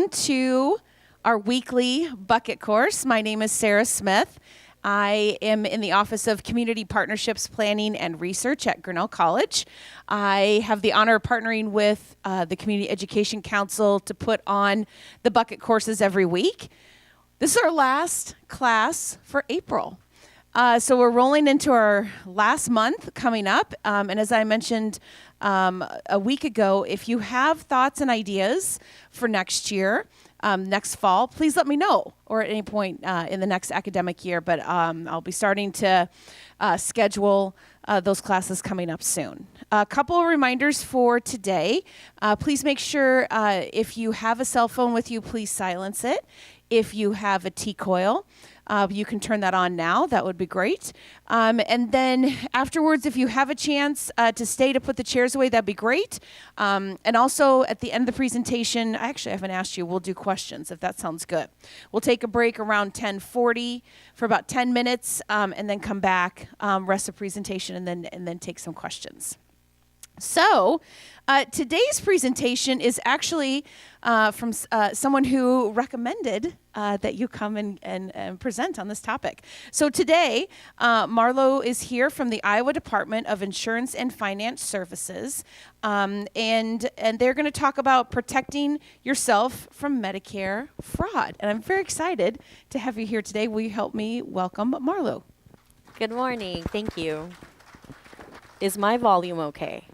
welcome to our weekly bucket course. My name is Sarah Smith. I am in the Office of Community Partnerships Planning and Research at Grinnell College. I have the honor of partnering with the Community Education Council to put on the bucket courses every week. This is our last class for April. So we're rolling into our last month coming up. And as I mentioned a week ago, if you have thoughts and ideas for next year, next fall, please let me know, or at any point in the next academic year. But I'll be starting to schedule those classes coming up soon. A couple of reminders for today. Please make sure if you have a cell phone with you, please silence it. If you have a T-coil, you can turn that on now. That would be great. And then afterwards, if you have a chance to stay to put the chairs away, that'd be great. And also at the end of the presentation, I haven't asked you, we'll do questions if that sounds good. We'll take a break around 10:40 for about 10 minutes and then come back, rest the presentation, and then take some questions. So today's presentation is actually from someone who recommended that you come and present on this topic. So today, Marlu is here from the Iowa Department of Insurance and Finance Services, and they're going to talk about protecting yourself from Medicare fraud. And I'm very excited to have you here today. Will you help me welcome Marlu? Good morning. Thank you. Is my volume okay?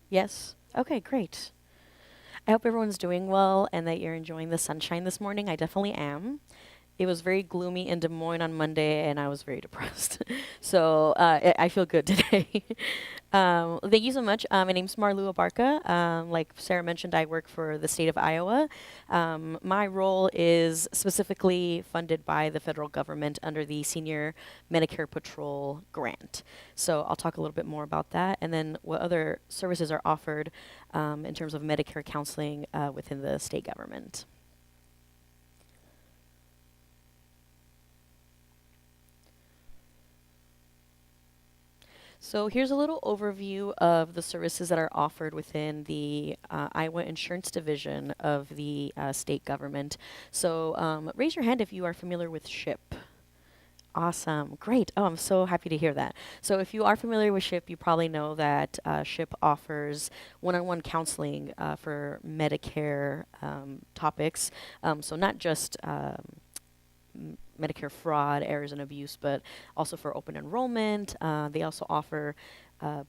Yes? Okay, great. I hope everyone's doing well and that you're enjoying the sunshine this morning. I definitely am. It was very gloomy in Des Moines on Monday, and I was very depressed. So I feel good today. Thank you so much. My name's Marlu Abarca. Like Sarah mentioned, I work for the state of Iowa. My role is specifically funded by the federal government under the Senior Medicare Patrol grant. So I'll talk a little bit more about that, and then what other services are offered in terms of Medicare counseling within the state government. So here's a little overview of the services that are offered within the Iowa Insurance Division of the state government. So raise your hand if you are familiar with SHIP. Awesome. Great. Oh, I'm so happy to hear that. So if you are familiar with SHIP, you probably know that SHIP offers one-on-one counseling for Medicare topics. So not just Medicare fraud, errors, and abuse, but also for open enrollment. They also offer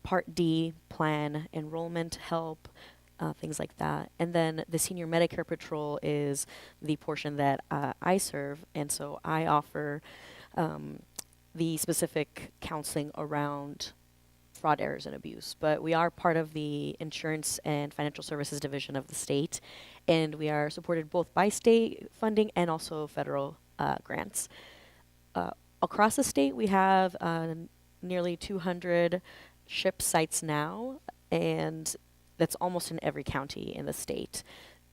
Part D plan enrollment help, things like that. And then the Senior Medicare Patrol is the portion that I serve, and so I offer the specific counseling around fraud, errors, and abuse. But we are part of the Insurance and Financial Services Division of the state, and we are supported both by state funding and also federal grants. Across the state, we have nearly 200 SHIP sites now, and that's almost in every county in the state.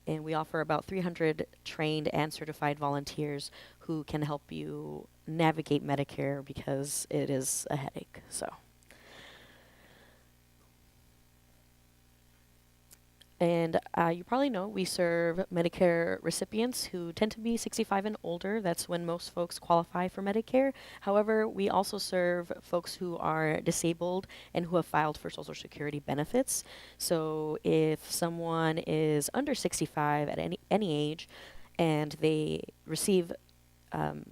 And we offer about 300 trained and certified volunteers who can help you navigate Medicare because it is a headache. And you probably know we serve Medicare recipients who tend to be 65 and older. That's when most folks qualify for Medicare. However, we also serve folks who are disabled and who have filed for Social Security benefits. So if someone is under 65 at any age and they receive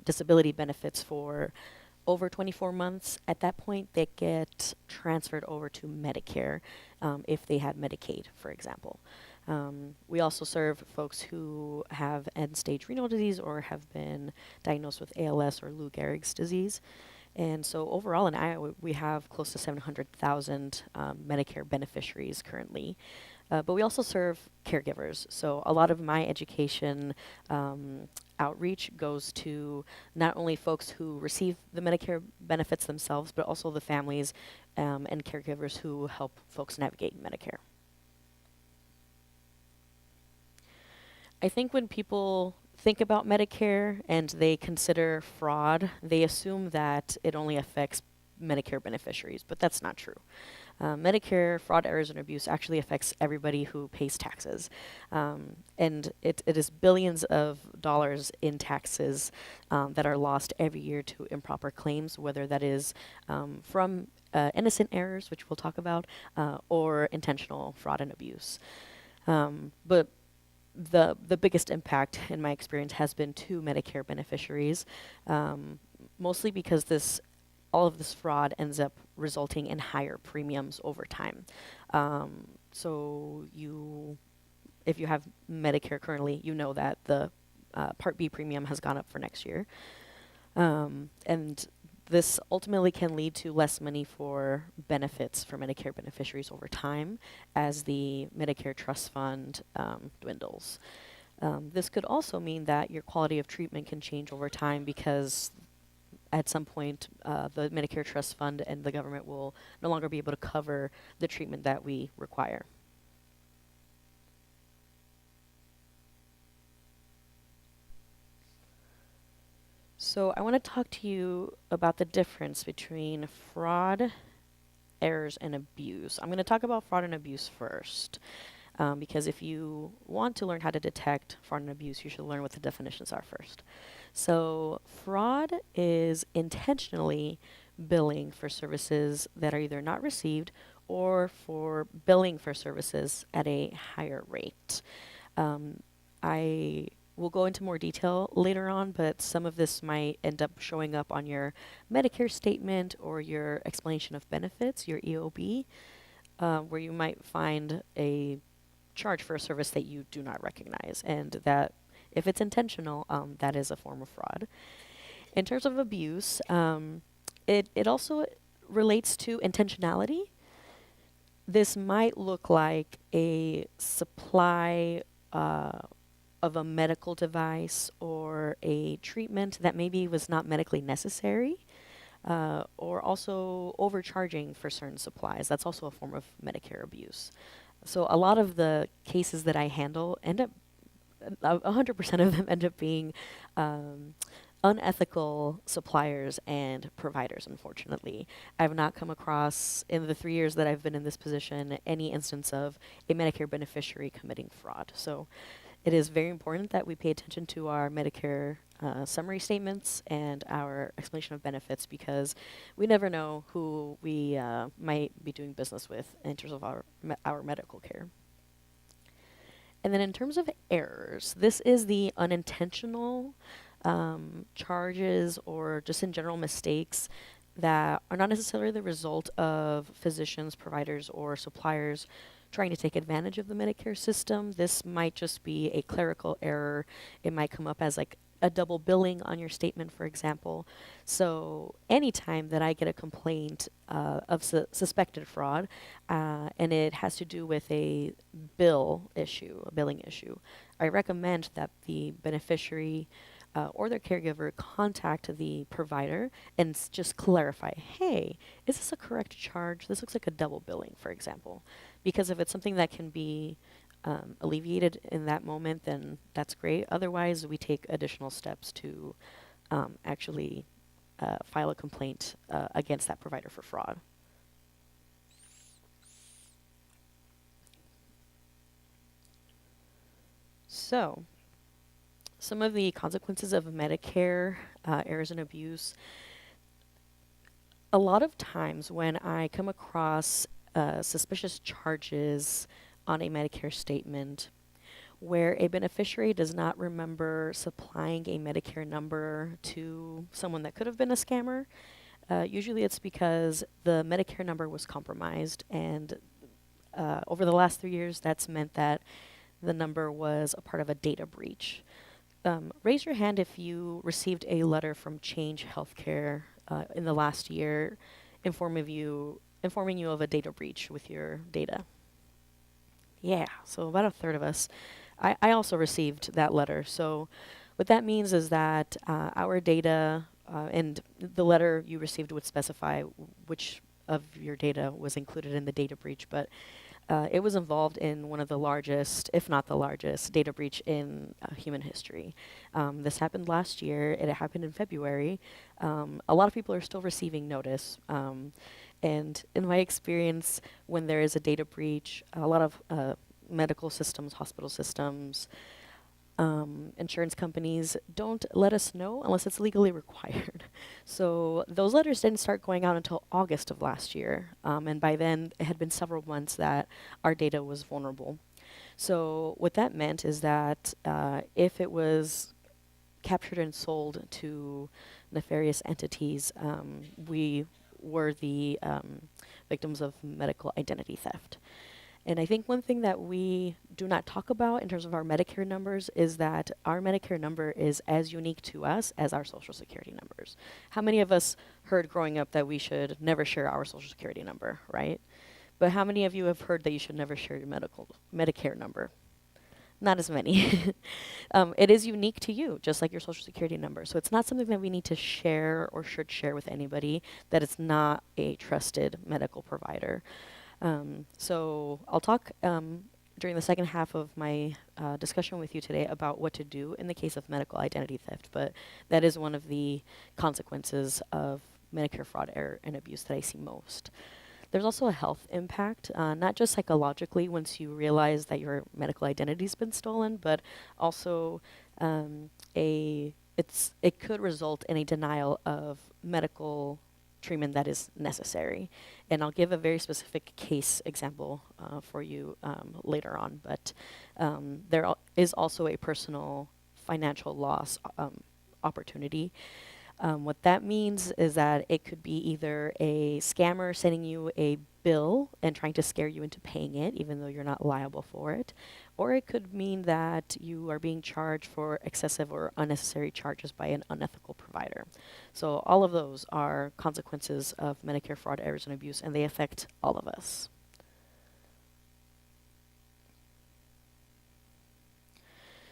disability benefits for over 24 months, at that point they get transferred over to Medicare if they had Medicaid, for example. We also serve folks who have end-stage renal disease or have been diagnosed with ALS or Lou Gehrig's disease. And so overall in Iowa, we have close to 700,000 Medicare beneficiaries currently. But we also serve caregivers. So a lot of my education outreach goes to not only folks who receive the Medicare benefits themselves, but also the families and caregivers who help folks navigate Medicare. I think when people think about Medicare and they consider fraud, they assume that it only affects Medicare beneficiaries, but that's not true. Medicare fraud, errors, and abuse actually affects everybody who pays taxes. And it is billions of dollars in taxes that are lost every year to improper claims, whether that is from innocent errors, which we'll talk about, or intentional fraud and abuse. But the biggest impact, in my experience, has been to Medicare beneficiaries, mostly because all of this fraud ends up resulting in higher premiums over time. So if you have Medicare currently, you know that the Part B premium has gone up for next year. And this ultimately can lead to less money for benefits for Medicare beneficiaries over time as the Medicare Trust Fund dwindles. This could also mean that your quality of treatment can change over time because at some point the Medicare Trust Fund and the government will no longer be able to cover the treatment that we require. So I want to talk to you about the difference between fraud, errors, and abuse. I'm going to talk about fraud and abuse first, because if you want to learn how to detect fraud and abuse, you should learn what the definitions are first. So fraud is intentionally billing for services that are either not received or for billing for services at a higher rate. I will go into more detail later on, but some of this might end up showing up on your Medicare statement or your explanation of benefits, your EOB, where you might find a charge for a service that you do not recognize, and that if it's intentional, that is a form of fraud. In terms of abuse, it also relates to intentionality. This might look like a supply of a medical device or a treatment that maybe was not medically necessary, or also overcharging for certain supplies. That's also a form of Medicare abuse. So a lot of the cases that I handle 100% of them end up being unethical suppliers and providers, unfortunately. I've not come across, in the 3 years that I've been in this position, any instance of a Medicare beneficiary committing fraud. So it is very important that we pay attention to our Medicare summary statements and our explanation of benefits, because we never know who we might be doing business with in terms of our medical care. And then in terms of errors, this is the unintentional charges or just in general mistakes that are not necessarily the result of physicians, providers, or suppliers trying to take advantage of the Medicare system. This might just be a clerical error. It might come up as like a double billing on your statement, for example. So anytime that I get a complaint of suspected fraud, and it has to do with a billing issue, I recommend that the beneficiary or their caregiver contact the provider and just clarify, hey, is this a correct charge? This looks like a double billing, for example. Because if it's something that can be alleviated in that moment, then that's great. Otherwise, we take additional steps to actually file a complaint against that provider for fraud. So, some of the consequences of Medicare errors and abuse. A lot of times when I come across suspicious charges on a Medicare statement where a beneficiary does not remember supplying a Medicare number to someone that could have been a scammer, usually it's because the Medicare number was compromised, and over the last 3 years, that's meant that the number was a part of a data breach. Raise your hand if you received a letter from Change Healthcare in the last year informing you of a data breach with your data. Yeah, so about a third of us. I also received that letter. So what that means is that our data, and the letter you received would specify which of your data was included in the data breach, but it was involved in one of the largest, if not the largest, data breach in human history. This happened last year. It happened in February. A lot of people are still receiving notice. And in my experience, when there is a data breach, a lot of medical systems, hospital systems, insurance companies don't let us know unless it's legally required. So those letters didn't start going out until August of last year. And by then, it had been several months that our data was vulnerable. So what that meant is that if it was captured and sold to nefarious entities, we were the victims of medical identity theft. And I think one thing that we do not talk about in terms of our Medicare numbers is that our Medicare number is as unique to us as our Social Security numbers. How many of us heard growing up that we should never share our Social Security number, right? But how many of you have heard that you should never share your Medicare number? Not as many. It is unique to you, just like your Social Security number. So it's not something that we need to share or should share with anybody that is not a trusted medical provider. So I'll talk during the second half of my discussion with you today about what to do in the case of medical identity theft, but that is one of the consequences of Medicare fraud, error, and abuse that I see most. There's also a health impact, not just psychologically once you realize that your medical identity's been stolen, but also it could result in a denial of medical treatment that is necessary. And I'll give a very specific case example for you later on, but there is also a personal financial loss opportunity. What that means is that it could be either a scammer sending you a bill and trying to scare you into paying it, even though you're not liable for it, or it could mean that you are being charged for excessive or unnecessary charges by an unethical provider. So all of those are consequences of Medicare fraud, errors, and abuse, and they affect all of us.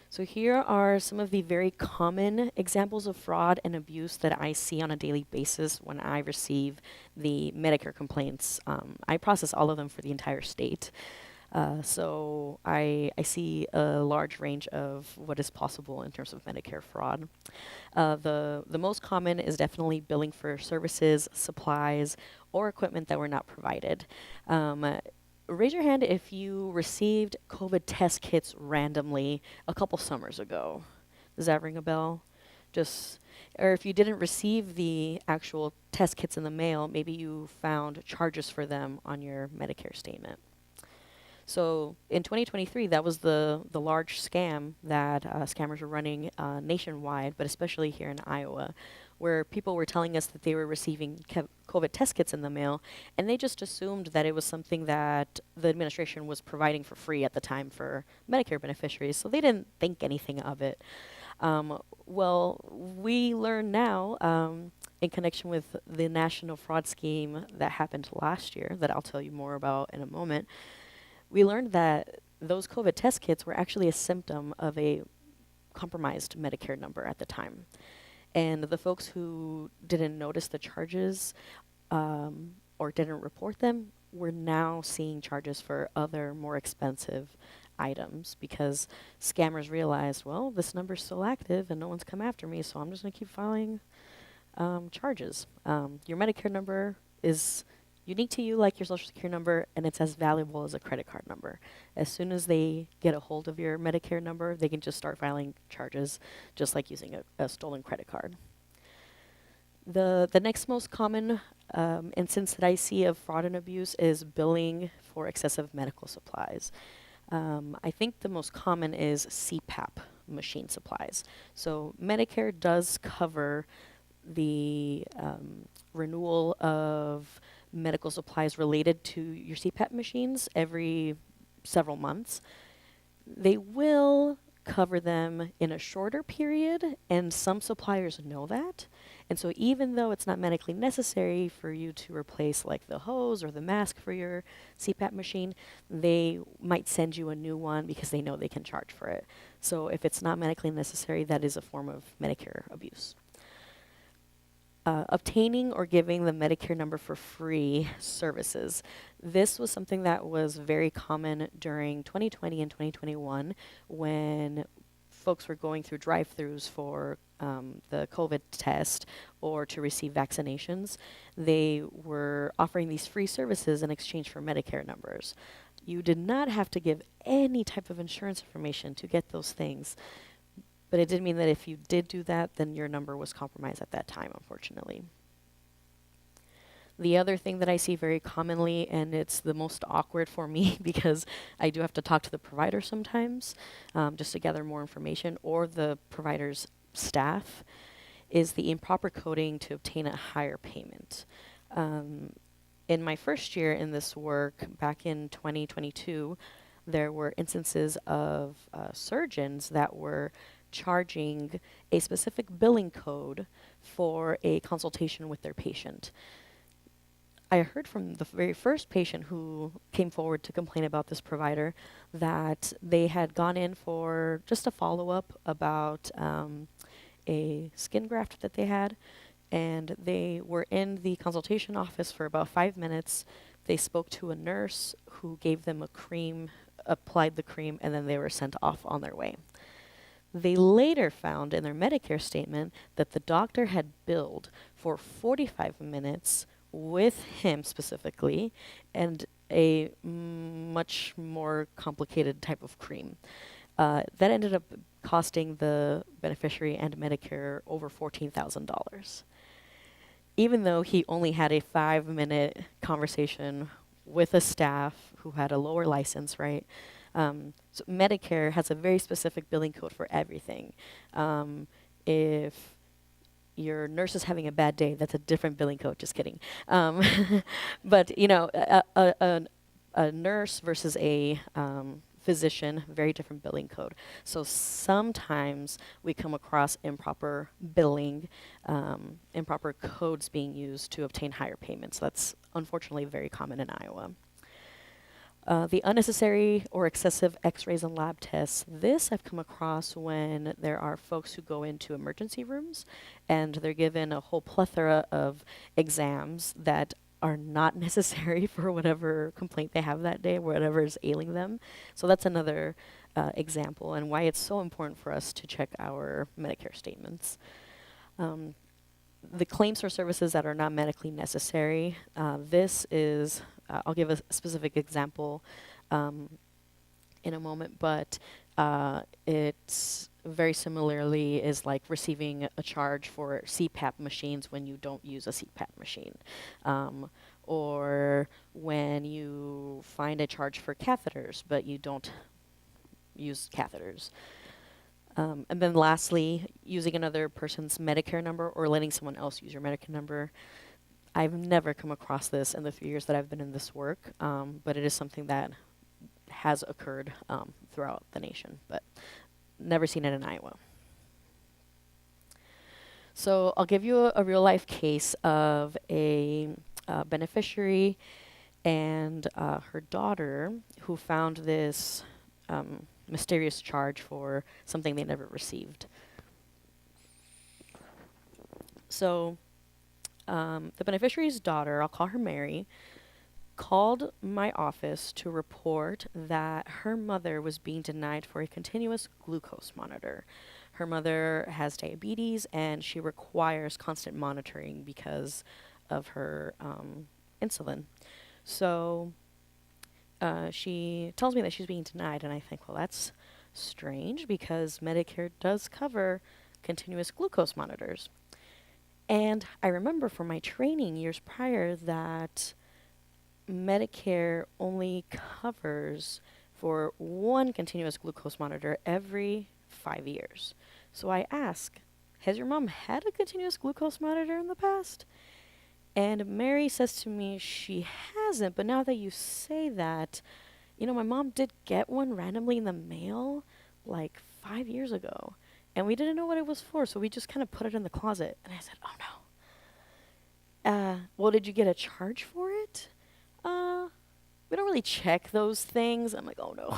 So here are some of the very common examples of fraud and abuse that I see on a daily basis when I receive the Medicare complaints. I process all of them for the entire state. So I see a large range of what is possible in terms of Medicare fraud. The most common is definitely billing for services, supplies, or equipment that were not provided. Raise your hand if you received COVID test kits randomly a couple summers ago. Does that ring a bell? Or if you didn't receive the actual test kits in the mail, maybe you found charges for them on your Medicare statement. So in 2023, that was the large scam that scammers were running nationwide, but especially here in Iowa, where people were telling us that they were receiving COVID test kits in the mail, and they just assumed that it was something that the administration was providing for free at the time for Medicare beneficiaries, so they didn't think anything of it. Well, we learn now in connection with the national fraud scheme that happened last year, that I'll tell you more about in a moment. We learned that those COVID test kits were actually a symptom of a compromised Medicare number at the time. And the folks who didn't notice the charges or didn't report them were now seeing charges for other more expensive items because scammers realized, well, this number's still active and no one's come after me, so I'm just going to keep filing charges. Your Medicare number is unique to you like your Social Security number, and it's as valuable as a credit card number. As soon as they get a hold of your Medicare number, they can just start filing charges, just like using a stolen credit card. The next most common instance that I see of fraud and abuse is billing for excessive medical supplies. I think the most common is CPAP machine supplies. So Medicare does cover the renewal of medical supplies related to your CPAP machines every several months. They will cover them in a shorter period, and some suppliers know that. And so even though it's not medically necessary for you to replace like the hose or the mask for your CPAP machine, they might send you a new one because they know they can charge for it. So if it's not medically necessary, that is a form of Medicare abuse. Obtaining or giving the Medicare number for free services. This was something that was very common during 2020 and 2021 when folks were going through drive-thrus for the COVID test or to receive vaccinations, they were offering these free services in exchange for Medicare numbers. You did not have to give any type of insurance information to get those things, but it did mean that if you did do that, then your number was compromised at that time, unfortunately. The other thing that I see very commonly, and it's the most awkward for me because I do have to talk to the provider sometimes just to gather more information, or the provider's staff, is the improper coding to obtain a higher payment. In my first year in this work, back in 2022, there were instances of surgeons that were charging a specific billing code for a consultation with their patient. I heard from the very first patient who came forward to complain about this provider that they had gone in for just a follow-up about a skin graft that they had, and they were in the consultation office for about 5 minutes. They spoke to a nurse who gave them a cream, applied the cream, and then they were sent off on their way. They later found in their Medicare statement that the doctor had billed for 45 minutes with him specifically, and a much more complicated type of cream. That ended up costing the beneficiary and Medicare over $14,000. Even though he only had a 5-minute conversation with a staff who had a lower license, right? So Medicare has a very specific billing code for everything. If your nurse is having a bad day, that's a different billing code. Just kidding. But you know, a nurse versus a physician, very different billing code. So sometimes we come across improper billing, improper codes being used to obtain higher payments. That's unfortunately very common in Iowa. The unnecessary or excessive x-rays and lab tests, this I've come across when there are folks who go into emergency rooms and they're given a whole plethora of exams that are not necessary for whatever complaint they have that day, whatever is ailing them. So that's another example, and why it's so important for us to check our Medicare statements. The claims for services that are not medically necessary, this is, I'll give a specific example in a moment, but it's very similarly is like receiving a charge for CPAP machines when you don't use a CPAP machine. Or when you find a charge for catheters, but you don't use catheters. And then lastly, using another person's Medicare number or letting someone else use your Medicare number. I've never come across this in the 3 years that I've been in this work, but it is something that has occurred throughout the nation, but never seen it in Iowa. So I'll give you a real life case of a beneficiary and her daughter who found this mysterious charge for something they never received. So the beneficiary's daughter, I'll call her Mary, called my office to report that her mother was being denied for a continuous glucose monitor. Her mother has diabetes and she requires constant monitoring because of her insulin. So she tells me that she's being denied, and I think, well, that's strange because Medicare does cover continuous glucose monitors. And I remember from my training years prior that Medicare only covers for one continuous glucose monitor every 5 years. So I ask, has your mom had a continuous glucose monitor in the past? And Mary says to me she hasn't, but now that you say that, you know, my mom did get one randomly in the mail like 5 years ago. And we didn't know what it was for, so we just kind of put it in the closet. And I said, oh no. Well, did you get a charge for it? We don't really check those things. I'm like, oh no.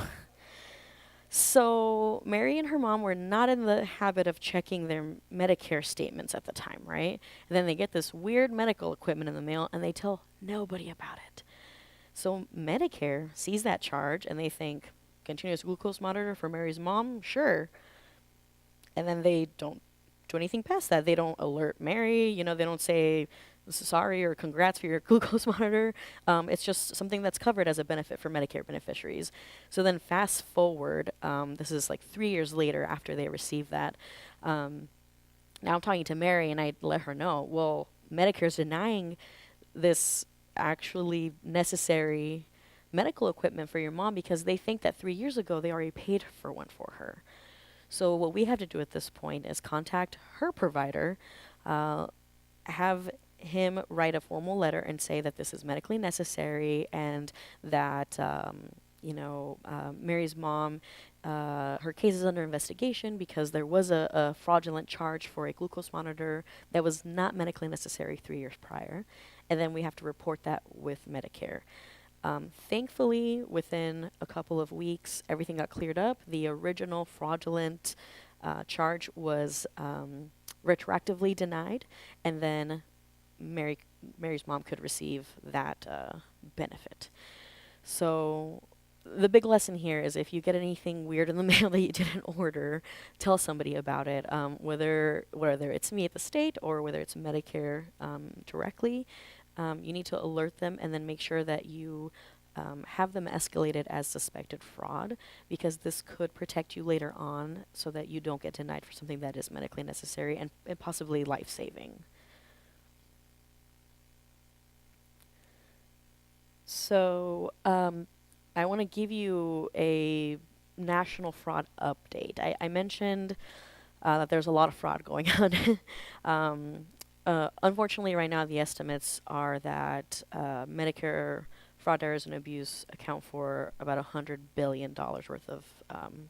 So Mary and her mom were not in the habit of checking their Medicare statements at the time, right? And then they get this weird medical equipment in the mail and they tell nobody about it. So Medicare sees that charge and they think, continuous glucose monitor for Mary's mom? Sure. and then they don't do anything past that. They don't alert Mary, they don't say sorry or congrats for your glucose monitor. It's just something that's covered as a benefit for Medicare beneficiaries. So then fast forward, this is like 3 years later after they received that. Now I'm talking to Mary and I let her know, well, Medicare's denying this actually necessary medical equipment for your mom because they think that 3 years ago they already paid for one for her. So what we have to do at this point is contact her provider, have him write a formal letter and say that this is medically necessary and that Mary's mom, her case is under investigation because there was a fraudulent charge for a glucose monitor that was not medically necessary 3 years prior, and then we have to report that with Medicare. Thankfully, within a couple of weeks, everything got cleared up. The original fraudulent charge was retroactively denied, and then Mary's mom could receive that benefit. So the big lesson here is if you get anything weird in the mail that you didn't order, tell somebody about it, whether it's me at the state or whether it's Medicare directly. You need to alert them and then make sure that you have them escalated as suspected fraud, because this could protect you later on so that you don't get denied for something that is medically necessary and possibly life-saving. So I want to give you a national fraud update. I mentioned that there's a lot of fraud going on. Unfortunately, right now, the estimates are that Medicare fraud, errors, and abuse account for about $100 billion worth of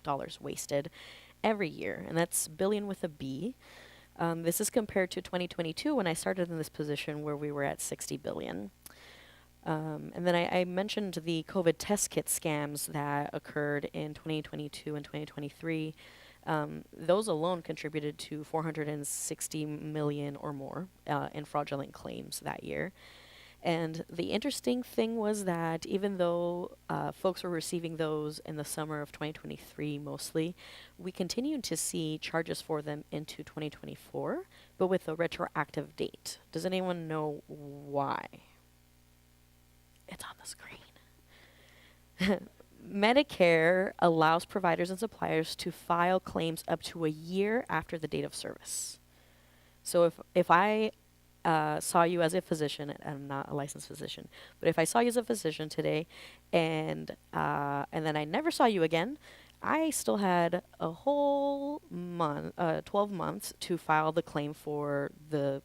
dollars wasted every year, and that's billion with a B. This is compared to 2022 when I started in this position where we were at 60 billion. And then I mentioned the COVID test kit scams that occurred in 2022 and 2023. Those alone contributed to 460 million or more in fraudulent claims that year. And the interesting thing was that even though folks were receiving those in the summer of 2023 mostly, we continued to see charges for them into 2024, but with a retroactive date. Does anyone know why? It's on the screen. Medicare allows providers and suppliers to file claims up to a year after the date of service. So if I saw you as a physician, and I'm not a licensed physician, but if I saw you as a physician today, and then I never saw you again, I still had a whole 12 months to file the claim for the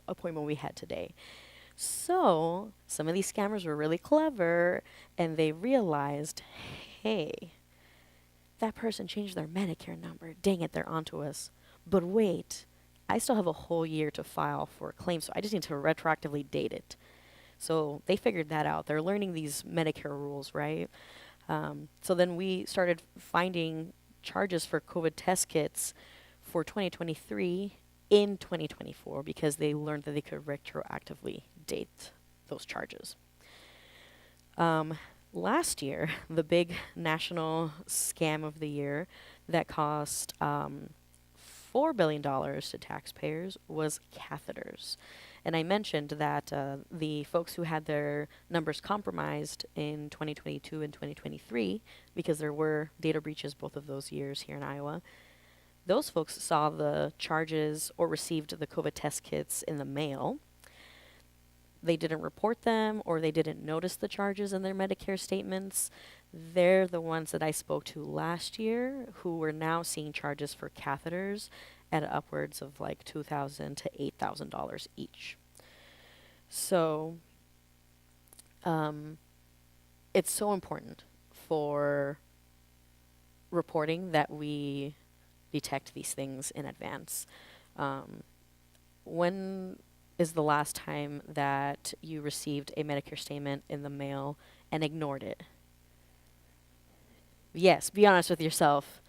appointment we had today. So some of these scammers were really clever, and they realized, hey, that person changed their Medicare number. Dang it, they're onto us. But wait, I still have a whole year to file for a claim, so I just need to retroactively date it. So they figured that out. They're learning these Medicare rules, right? So then we started finding charges for COVID test kits for 2023 in 2024 because they learned that they could retroactively date those charges. Last year, the big national scam of the year that cost $4 billion to taxpayers was catheters. And I mentioned that the folks who had their numbers compromised in 2022 and 2023, because there were data breaches both of those years here in Iowa, those folks saw the charges or received the COVID test kits in the mail. They didn't report them or they didn't notice the charges in their Medicare statements. They're the ones that I spoke to last year who were now seeing charges for catheters at upwards of like $2,000 to $8,000 each. So it's so important for reporting that we detect these things in advance. When is the last time that you received a Medicare statement in the mail and ignored it? Yes, be honest with yourself.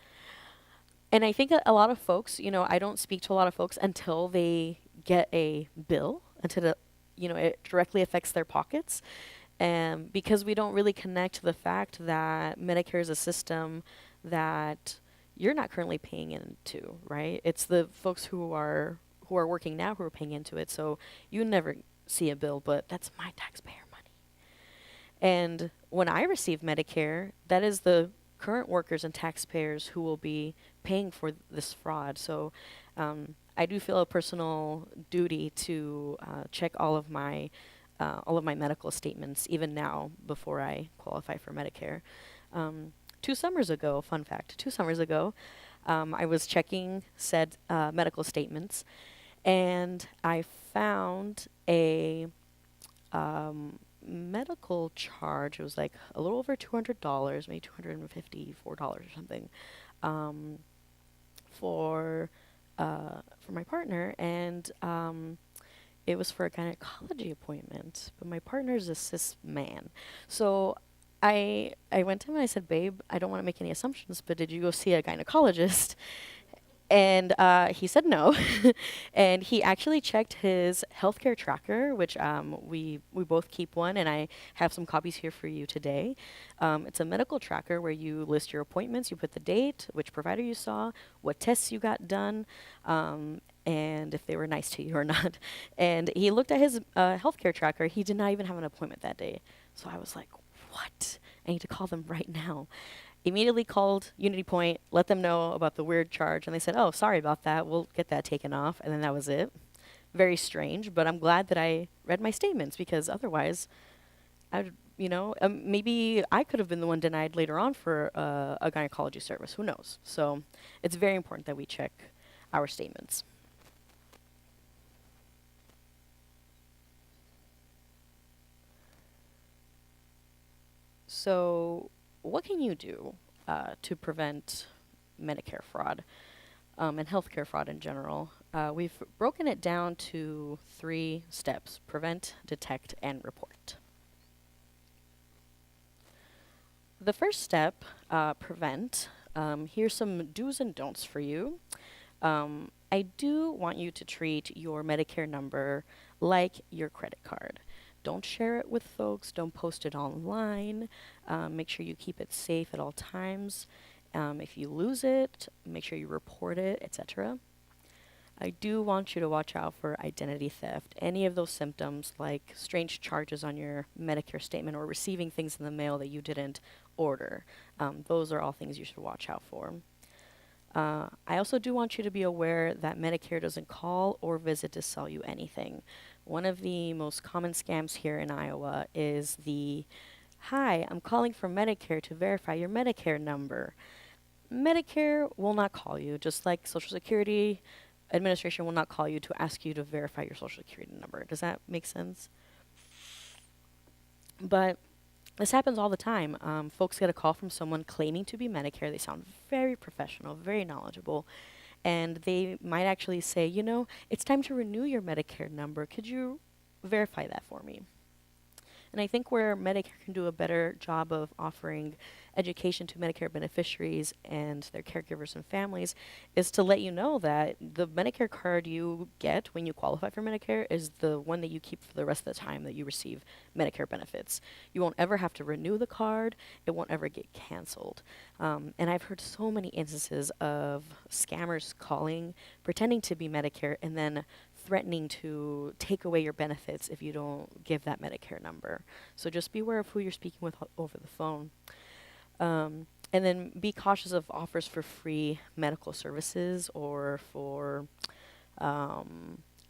And I think that a lot of folks, I don't speak to a lot of folks until they get a bill, until it directly affects their pockets. Because we don't really connect to the fact that Medicare is a system that you're not currently paying into, right? It's the folks who are working now who are paying into it. So you never see a bill, but that's my taxpayer money. And when I receive Medicare, that is the current workers and taxpayers who will be paying for this fraud. So I do feel a personal duty to check all of my medical statements, even now, before I qualify for Medicare. 2 summers ago, fun fact, 2 summers ago, I was checking said medical statements, and I found a medical charge. It was like a little over $200, maybe $254 or something, um, for my partner, and it was for a gynecology appointment. But my partner is a cis man, so I went to him and I said, "Babe, I don't want to make any assumptions, but did you go see a gynecologist?" And he said no. And he actually checked his healthcare tracker, which we both keep one, and I have some copies here for you today. It's a medical tracker where you list your appointments, you put the date, which provider you saw, what tests you got done, and if they were nice to you or not. And he looked at his healthcare tracker. He did not even have an appointment that day. So I was like, what? I need to call them right now. Immediately called Unity Point, let them know about the weird charge, and they said, "Oh, sorry about that. We'll get that taken off." And then that was it. Very strange, but I'm glad that I read my statements, because otherwise, maybe I could have been the one denied later on for a gynecology service. Who knows? So it's very important that we check our statements. So what can you do to prevent Medicare fraud and healthcare fraud in general? We've broken it down to 3 steps: prevent, detect, and report. The first step, prevent. Here's some do's and don'ts for you. I do want you to treat your Medicare number like your credit card. Don't share it with folks. Don't post it online. Make sure you keep it safe at all times. If you lose it, make sure you report it, etc. I do want you to watch out for identity theft. Any of those symptoms, like strange charges on your Medicare statement or receiving things in the mail that you didn't order, those are all things you should watch out for. I also do want you to be aware that Medicare doesn't call or visit to sell you anything. One of the most common scams here in Iowa is the, "Hi, I'm calling from Medicare to verify your Medicare number." Medicare will not call you, just like Social Security Administration will not call you to ask you to verify your Social Security number. Does that make sense? But this happens all the time. Folks get a call from someone claiming to be Medicare. They sound very professional, very knowledgeable, and they might actually say, "It's time to renew your Medicare number. Could you verify that for me?" And I think where Medicare can do a better job of offering education to Medicare beneficiaries and their caregivers and families is to let you know that the Medicare card you get when you qualify for Medicare is the one that you keep for the rest of the time that you receive Medicare benefits. You won't ever have to renew the card. It won't ever get canceled. And I've heard so many instances of scammers calling, pretending to be Medicare, and then threatening to take away your benefits if you don't give that Medicare number. So just be aware of who you're speaking with over the phone. And then be cautious of offers for free medical services or for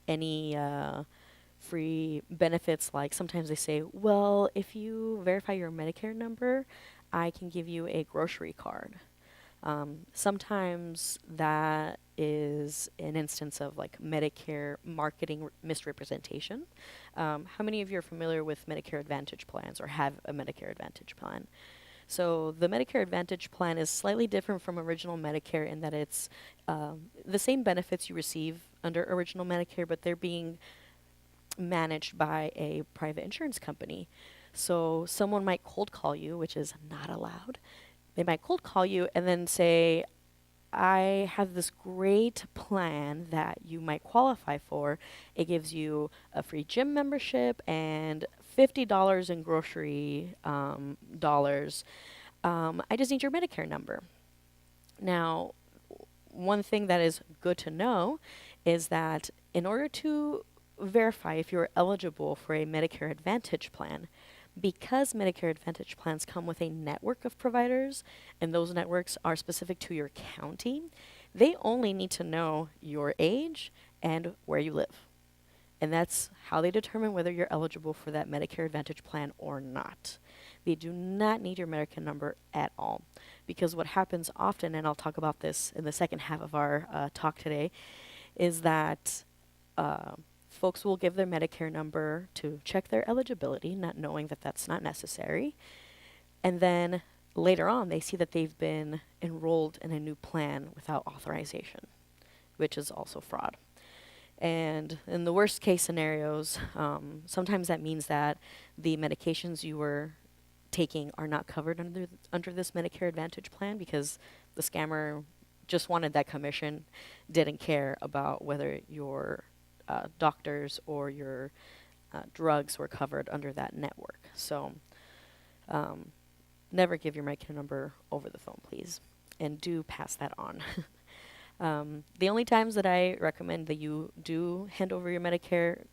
any free benefits. Like sometimes they say, "Well, if you verify your Medicare number, I can give you a grocery card." Sometimes that is an instance of like Medicare marketing misrepresentation. How many of you are familiar with Medicare Advantage plans or have a Medicare Advantage plan? So the Medicare Advantage plan is slightly different from original Medicare in that it's the same benefits you receive under original Medicare, but they're being managed by a private insurance company. So someone might cold call you, which is not allowed. They might cold call you and then say, "I have this great plan that you might qualify for. It gives you a free gym membership and $50 in grocery dollars. I just need your Medicare number." Now, one thing that is good to know is that in order to verify if you're eligible for a Medicare Advantage plan, because Medicare Advantage plans come with a network of providers, and those networks are specific to your county, they only need to know your age and where you live. And that's how they determine whether you're eligible for that Medicare Advantage plan or not. They do not need your Medicare number at all. Because what happens often, and I'll talk about this in the second half of our talk today, is that folks will give their Medicare number to check their eligibility, not knowing that that's not necessary. And then later on, they see that they've been enrolled in a new plan without authorization, which is also fraud. And in the worst case scenarios, sometimes that means that the medications you were taking are not covered under this Medicare Advantage plan because the scammer just wanted that commission, didn't care about whether your doctors or your drugs were covered under that network. So never give your Medicare number over the phone, please, and do pass that on. The only times that I recommend that you do hand over your Medicare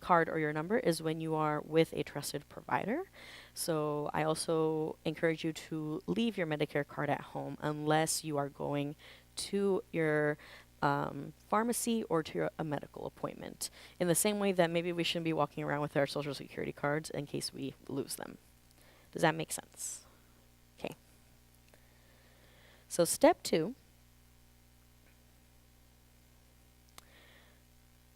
card or your number is when you are with a trusted provider. So I also encourage you to leave your Medicare card at home unless you are going to your pharmacy or to a medical appointment. In the same way that maybe we shouldn't be walking around with our Social Security cards in case we lose them. Does that make sense? Okay. So step 2.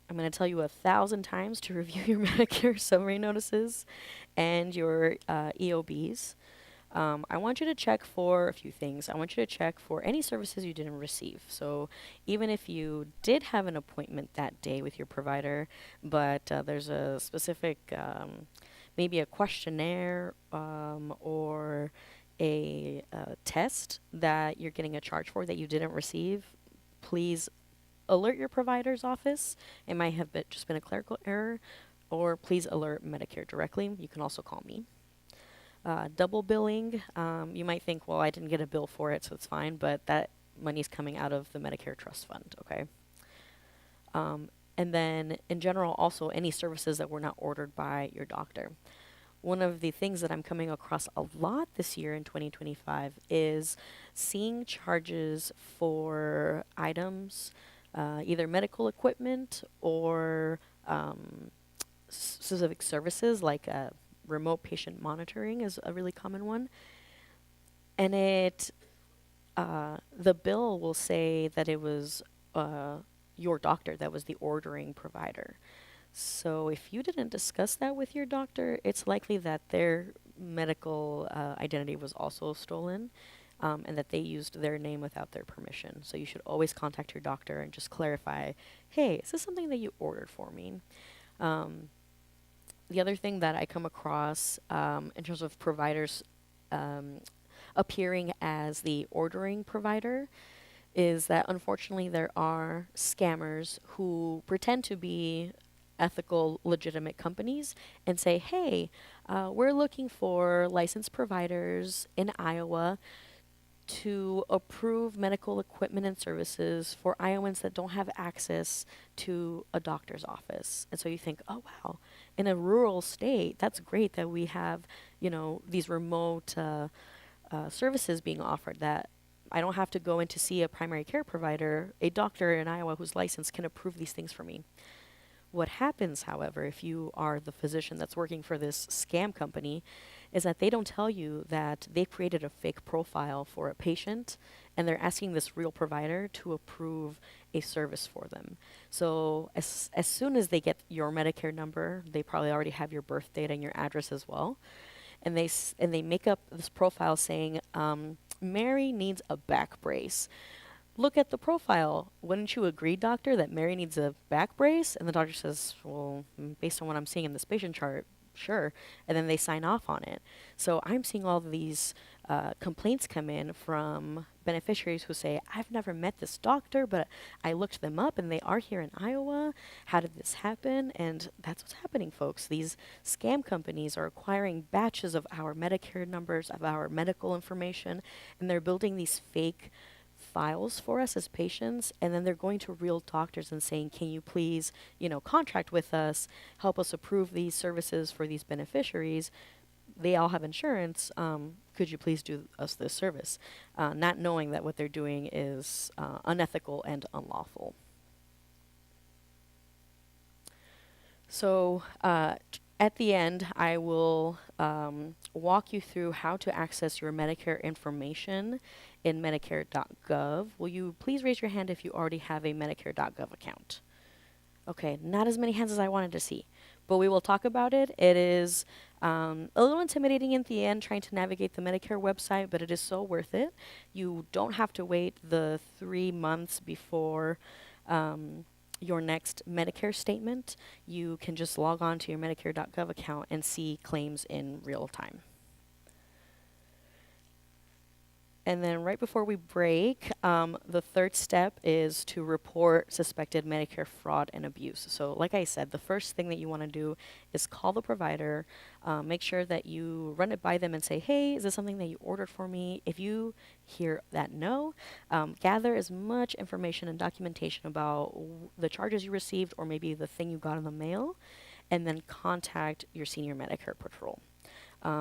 I'm going to tell you 1,000 times to review your Medicare summary notices and your EOBs. I want you to check for a few things. I want you to check for any services you didn't receive. So even if you did have an appointment that day with your provider, but there's a specific, maybe a questionnaire or a test that you're getting a charge for that you didn't receive, please alert your provider's office. It might have just been a clerical error, or please alert Medicare directly. You can also call me. Double billing, you might think, well, I didn't get a bill for it, so it's fine, but that money's coming out of the Medicare Trust Fund, okay? And then, in general, also any services that were not ordered by your doctor. One of the things that I'm coming across a lot this year in 2025 is seeing charges for items, either medical equipment or specific services like remote patient monitoring is a really common one. And the bill will say that it was your doctor that was the ordering provider. So if you didn't discuss that with your doctor, it's likely that their medical identity was also stolen, and that they used their name without their permission. So you should always contact your doctor and just clarify, hey, is this something that you ordered for me? The other thing that I come across in terms of providers appearing as the ordering provider is that unfortunately there are scammers who pretend to be ethical, legitimate companies and say, hey, we're looking for licensed providers in Iowa to approve medical equipment and services for Iowans that don't have access to a doctor's office. And so you think, oh, wow, in a rural state, that's great that we have, these remote services being offered that I don't have to go in to see a primary care provider. A doctor in Iowa who's licensed can approve these things for me. What happens, however, if you are the physician that's working for this scam company, is that they don't tell you that they created a fake profile for a patient and they're asking this real provider to approve a service for them. So as soon as they get your Medicare number, they probably already have your birth date and your address as well. And they make up this profile saying, Mary needs a back brace. Look at the profile. Wouldn't you agree, doctor, that Mary needs a back brace? And the doctor says, well, based on what I'm seeing in this patient chart, sure. And then they sign off on it. So I'm seeing all of these complaints come in from beneficiaries who say, I've never met this doctor, but I looked them up and they are here in Iowa. How did this happen? And that's what's happening, folks. These scam companies are acquiring batches of our Medicare numbers, of our medical information, and they're building these fake files for us as patients, and then they're going to real doctors and saying, can you please, contract with us, help us approve these services for these beneficiaries. They all have insurance. Could you please do us this service? Not knowing that what they're doing is unethical and unlawful. So at the end, I will walk you through how to access your Medicare information in Medicare.gov. Will you please raise your hand if you already have a Medicare.gov account? Okay, not as many hands as I wanted to see, but we will talk about it. It is a little intimidating in the end trying to navigate the Medicare website, but it is so worth it. You don't have to wait the 3 months before your next Medicare statement. You can just log on to your Medicare.gov account and see claims in real time. And then right before we break, the third step is to report suspected Medicare fraud and abuse. So like I said, the first thing that you want to do is call the provider, make sure that you run it by them and say, hey, is this something that you ordered for me? If you hear that no, gather as much information and documentation about the charges you received or maybe the thing you got in the mail, and then contact your senior Medicare patrol.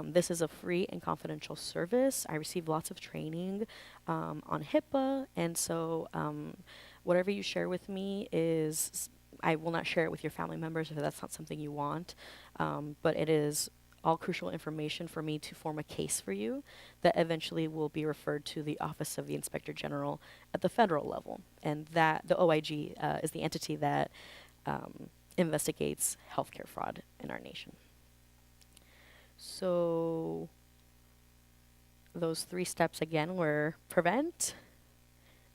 This is a free and confidential service. I receive lots of training on HIPAA, and so whatever you share with me I will not share it with your family members if that's not something you want, but it is all crucial information for me to form a case for you that eventually will be referred to the Office of the Inspector General at the federal level, and that the OIG is the entity that investigates healthcare fraud in our nation. So those 3 steps again were prevent,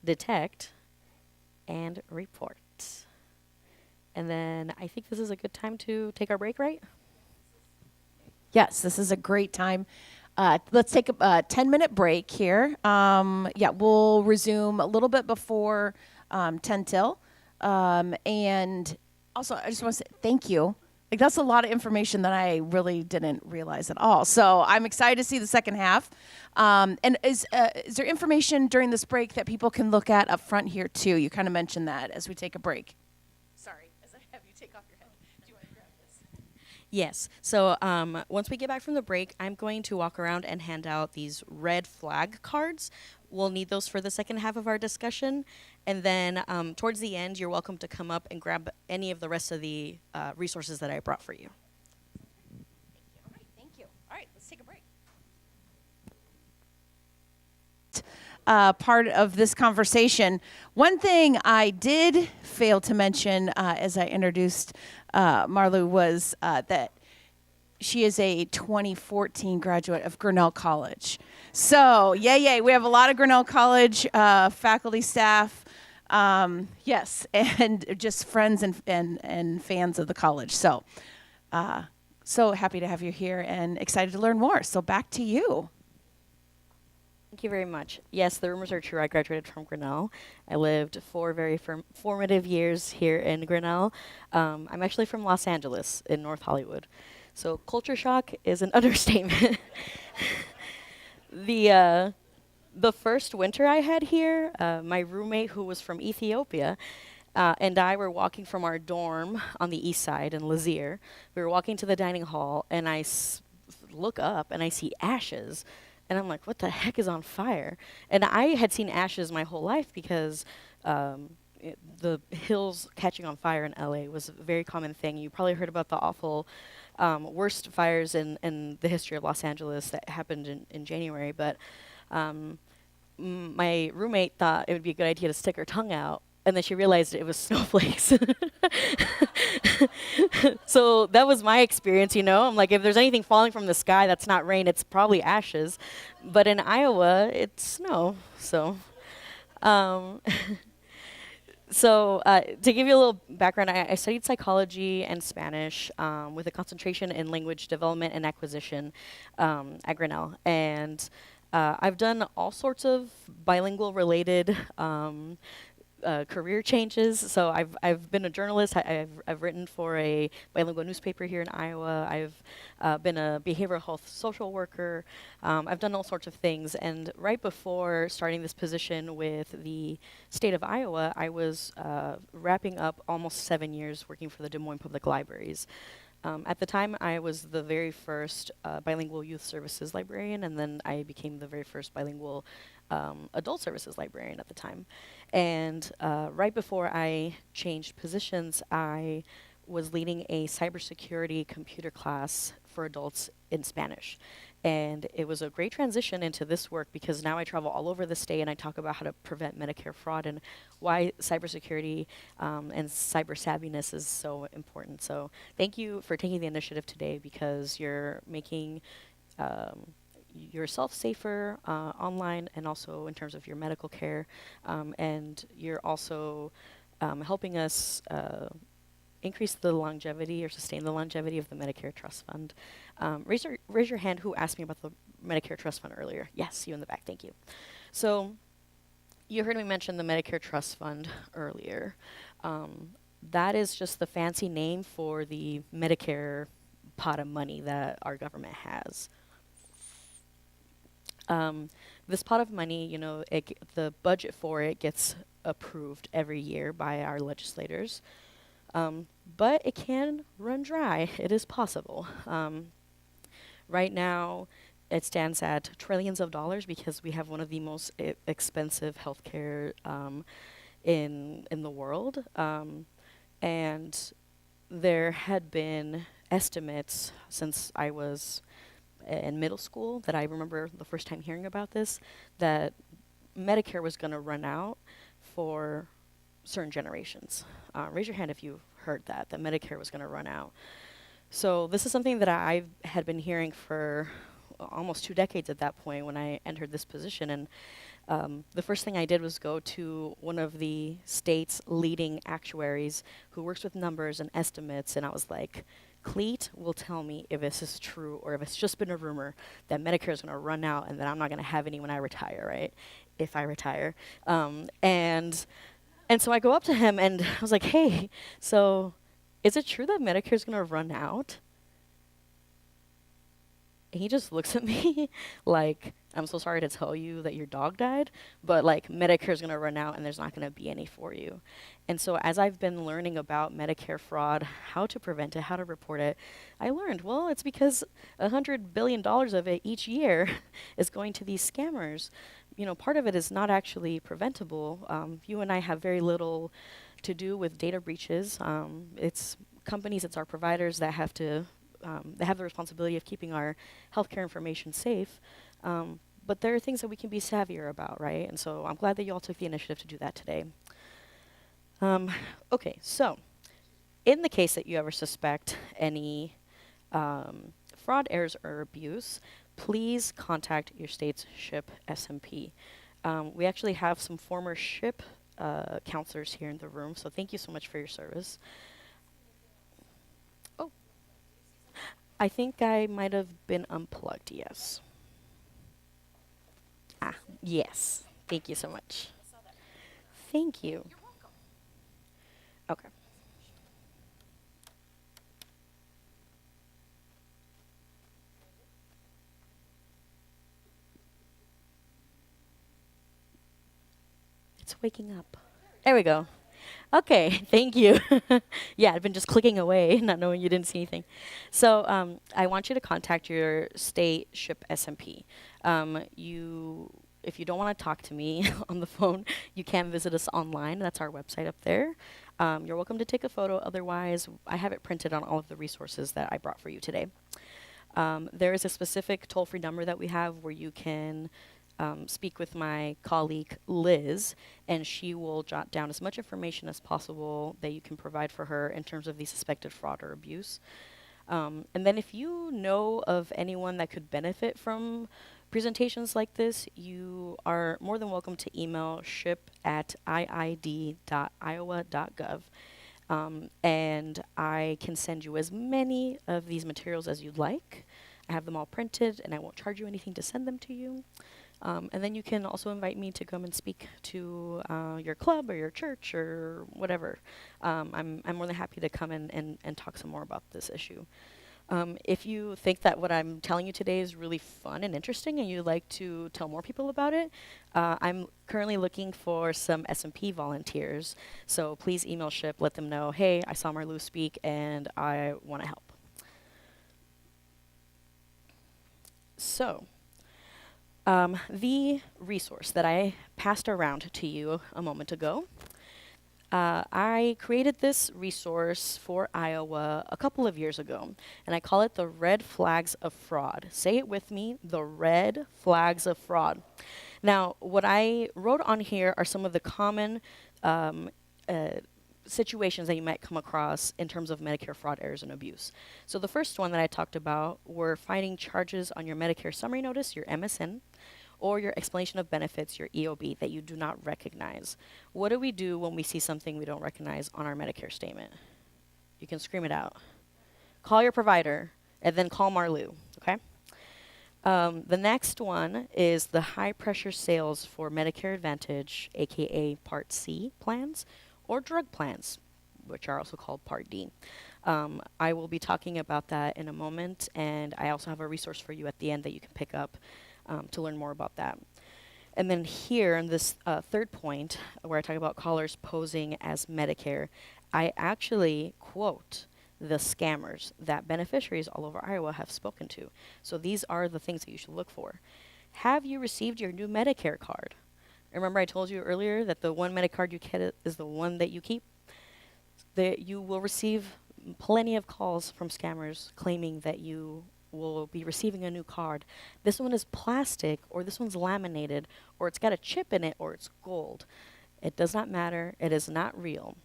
detect, and report. And then I think this is a good time to take our break, right? Yes, this is a great time. Let's take a 10-minute break here. We'll resume a little bit before 10 till. And also, I just want to say thank you. Like, that's a lot of information that I really didn't realize at all. So I'm excited to see the second half. And is there information during this break that people can look at up front here too? You kind of mentioned that as we take a break. Sorry, as I have you take off your head. Do you want to grab this? Yes. So once we get back from the break, I'm going to walk around and hand out these red flag cards. We'll need those for the second half of our discussion. And then towards the end, you're welcome to come up and grab any of the rest of the resources that I brought for you. All right, thank you. All right, let's take a break. Part of this conversation. One thing I did fail to mention as I introduced Marlu was that she is a 2014 graduate of Grinnell College. So, yay. We have a lot of Grinnell College faculty, staff, yes, and just friends and fans of the college. So, so happy to have you here and excited to learn more. So back to you. Thank you very much. Yes, the rumors are true. I graduated from Grinnell. I lived 4 very formative years here in Grinnell. I'm actually from Los Angeles in North Hollywood. So culture shock is an understatement. The first winter I had here, my roommate who was from Ethiopia and I were walking from our dorm on the east side in Lazier. We were walking to the dining hall, and I look up and I see ashes. And I'm like, what the heck is on fire? And I had seen ashes my whole life because the hills catching on fire in LA was a very common thing. You probably heard about the awful worst fires in the history of Los Angeles that happened in January. But my roommate thought it would be a good idea to stick her tongue out. And then she realized it was snowflakes. So that was my experience, I'm like, if there's anything falling from the sky that's not rain, it's probably ashes. But in Iowa, it's snow. So to give you a little background, I studied psychology and Spanish with a concentration in language development and acquisition at Grinnell. And I've done all sorts of bilingual related career changes. So I've been a journalist. I've written for a bilingual newspaper here in Iowa. I've been a behavioral health social worker. I've done all sorts of things. And right before starting this position with the state of Iowa, I was wrapping up almost 7 years working for the Des Moines Public Libraries. At the time, I was the very first bilingual youth services librarian, and then I became the very first bilingual adult services librarian at the time. And right before I changed positions, I was leading a cybersecurity computer class for adults in Spanish. And it was a great transition into this work because now I travel all over the state and I talk about how to prevent Medicare fraud and why cybersecurity and cyber savviness is so important. So thank you for taking the initiative today because you're making yourself safer online and also in terms of your medical care. And you're also helping us increase the longevity or sustain the longevity of the Medicare Trust Fund. Raise your hand who asked me about the Medicare Trust Fund earlier. Yes, you in the back, thank you. So you heard me mention the Medicare Trust Fund earlier. That is just the fancy name for the Medicare pot of money that our government has. This pot of money, you know, the budget for it gets approved every year by our legislators. But it can run dry. It is possible. Right now, it stands at trillions of dollars because we have one of the most expensive healthcare in the world. And there had been estimates since I was in middle school that I remember the first time hearing about this, that Medicare was going to run out for certain generations. Raise your hand if you heard that Medicare was going to run out. So this is something that I had been hearing for almost 2 decades at that point when I entered this position. And the first thing I did was go to one of the state's leading actuaries who works with numbers and estimates, and I was like, Cleet will tell me if this is true or if it's just been a rumor that Medicare is going to run out and that I'm not going to have any when I retire, right? If I retire. And so I go up to him and I was like, hey, so is it true that Medicare is going to run out? And he just looks at me like, I'm so sorry to tell you that your dog died, but like Medicare is going to run out and there's not going to be any for you. And so as I've been learning about Medicare fraud, how to prevent it, how to report it, I learned, well, it's because $100 billion of it each year is going to these scammers. You know, part of it is not actually preventable. You and I have very little to do with data breaches. It's companies, it's our providers that have to, they have the responsibility of keeping our healthcare information safe. But there are things that we can be savvier about, right? And so I'm glad that you all took the initiative to do that today. Okay, so in the case that you ever suspect any fraud, errors, or abuse, please contact your state's SHIP SMP. We actually have some former SHIP counselors here in the room, so thank you so much for your service. Oh, I think I might have been unplugged, yes. Ah, yes. Thank you so much. Thank you. You're welcome. Okay. It's waking up. There we go. Okay, thank you. Yeah, I've been just clicking away, not knowing you didn't see anything. So I want you to contact your state SHIP SMP. If you don't want to talk to me on the phone, you can visit us online. That's our website up there. You're welcome to take a photo. Otherwise, I have it printed on all of the resources that I brought for you today. There is a specific toll-free number that we have where you can speak with my colleague, Liz, and she will jot down as much information as possible that you can provide for her in terms of the suspected fraud or abuse. And then if you know of anyone that could benefit from presentations like this, you are more than welcome to email shiip.iowa.gov. And I can send you as many of these materials as you'd like. I have them all printed, and I won't charge you anything to send them to you. And then you can also invite me to come and speak to your club or your church or whatever. I'm more than happy to come and talk some more about this issue. If you think that what I'm telling you today is really fun and interesting and you'd like to tell more people about it, I'm currently looking for some S&P volunteers. So please email SHIP, let them know, hey, I saw Marlu speak and I want to help. So, the resource that I passed around to you a moment ago, I created this resource for Iowa a couple of years ago, and I call it the Red Flags of Fraud. Say it with me, the Red Flags of Fraud. Now, what I wrote on here are some of the common situations that you might come across in terms of Medicare fraud, errors, and abuse. So the first one that I talked about were finding charges on your Medicare summary notice, your MSN, or your explanation of benefits, your EOB, that you do not recognize. What do we do when we see something we don't recognize on our Medicare statement? You can scream it out. Call your provider, and then call Marlu, okay? The next one is the high-pressure sales for Medicare Advantage, aka Part C plans, or drug plans, which are also called Part D. I will be talking about that in a moment, and I also have a resource for you at the end that you can pick up to learn more about that. And then here in this third point, where I talk about callers posing as Medicare, I actually quote the scammers that beneficiaries all over Iowa have spoken to. So these are the things that you should look for. Have you received your new Medicare card? Remember I told you earlier that the one Medicare card you get is the one that you keep? You will receive plenty of calls from scammers claiming that you will be receiving a new card. This one is plastic, or this one's laminated, or it's got a chip in it, or it's gold. It does not matter. It is not real.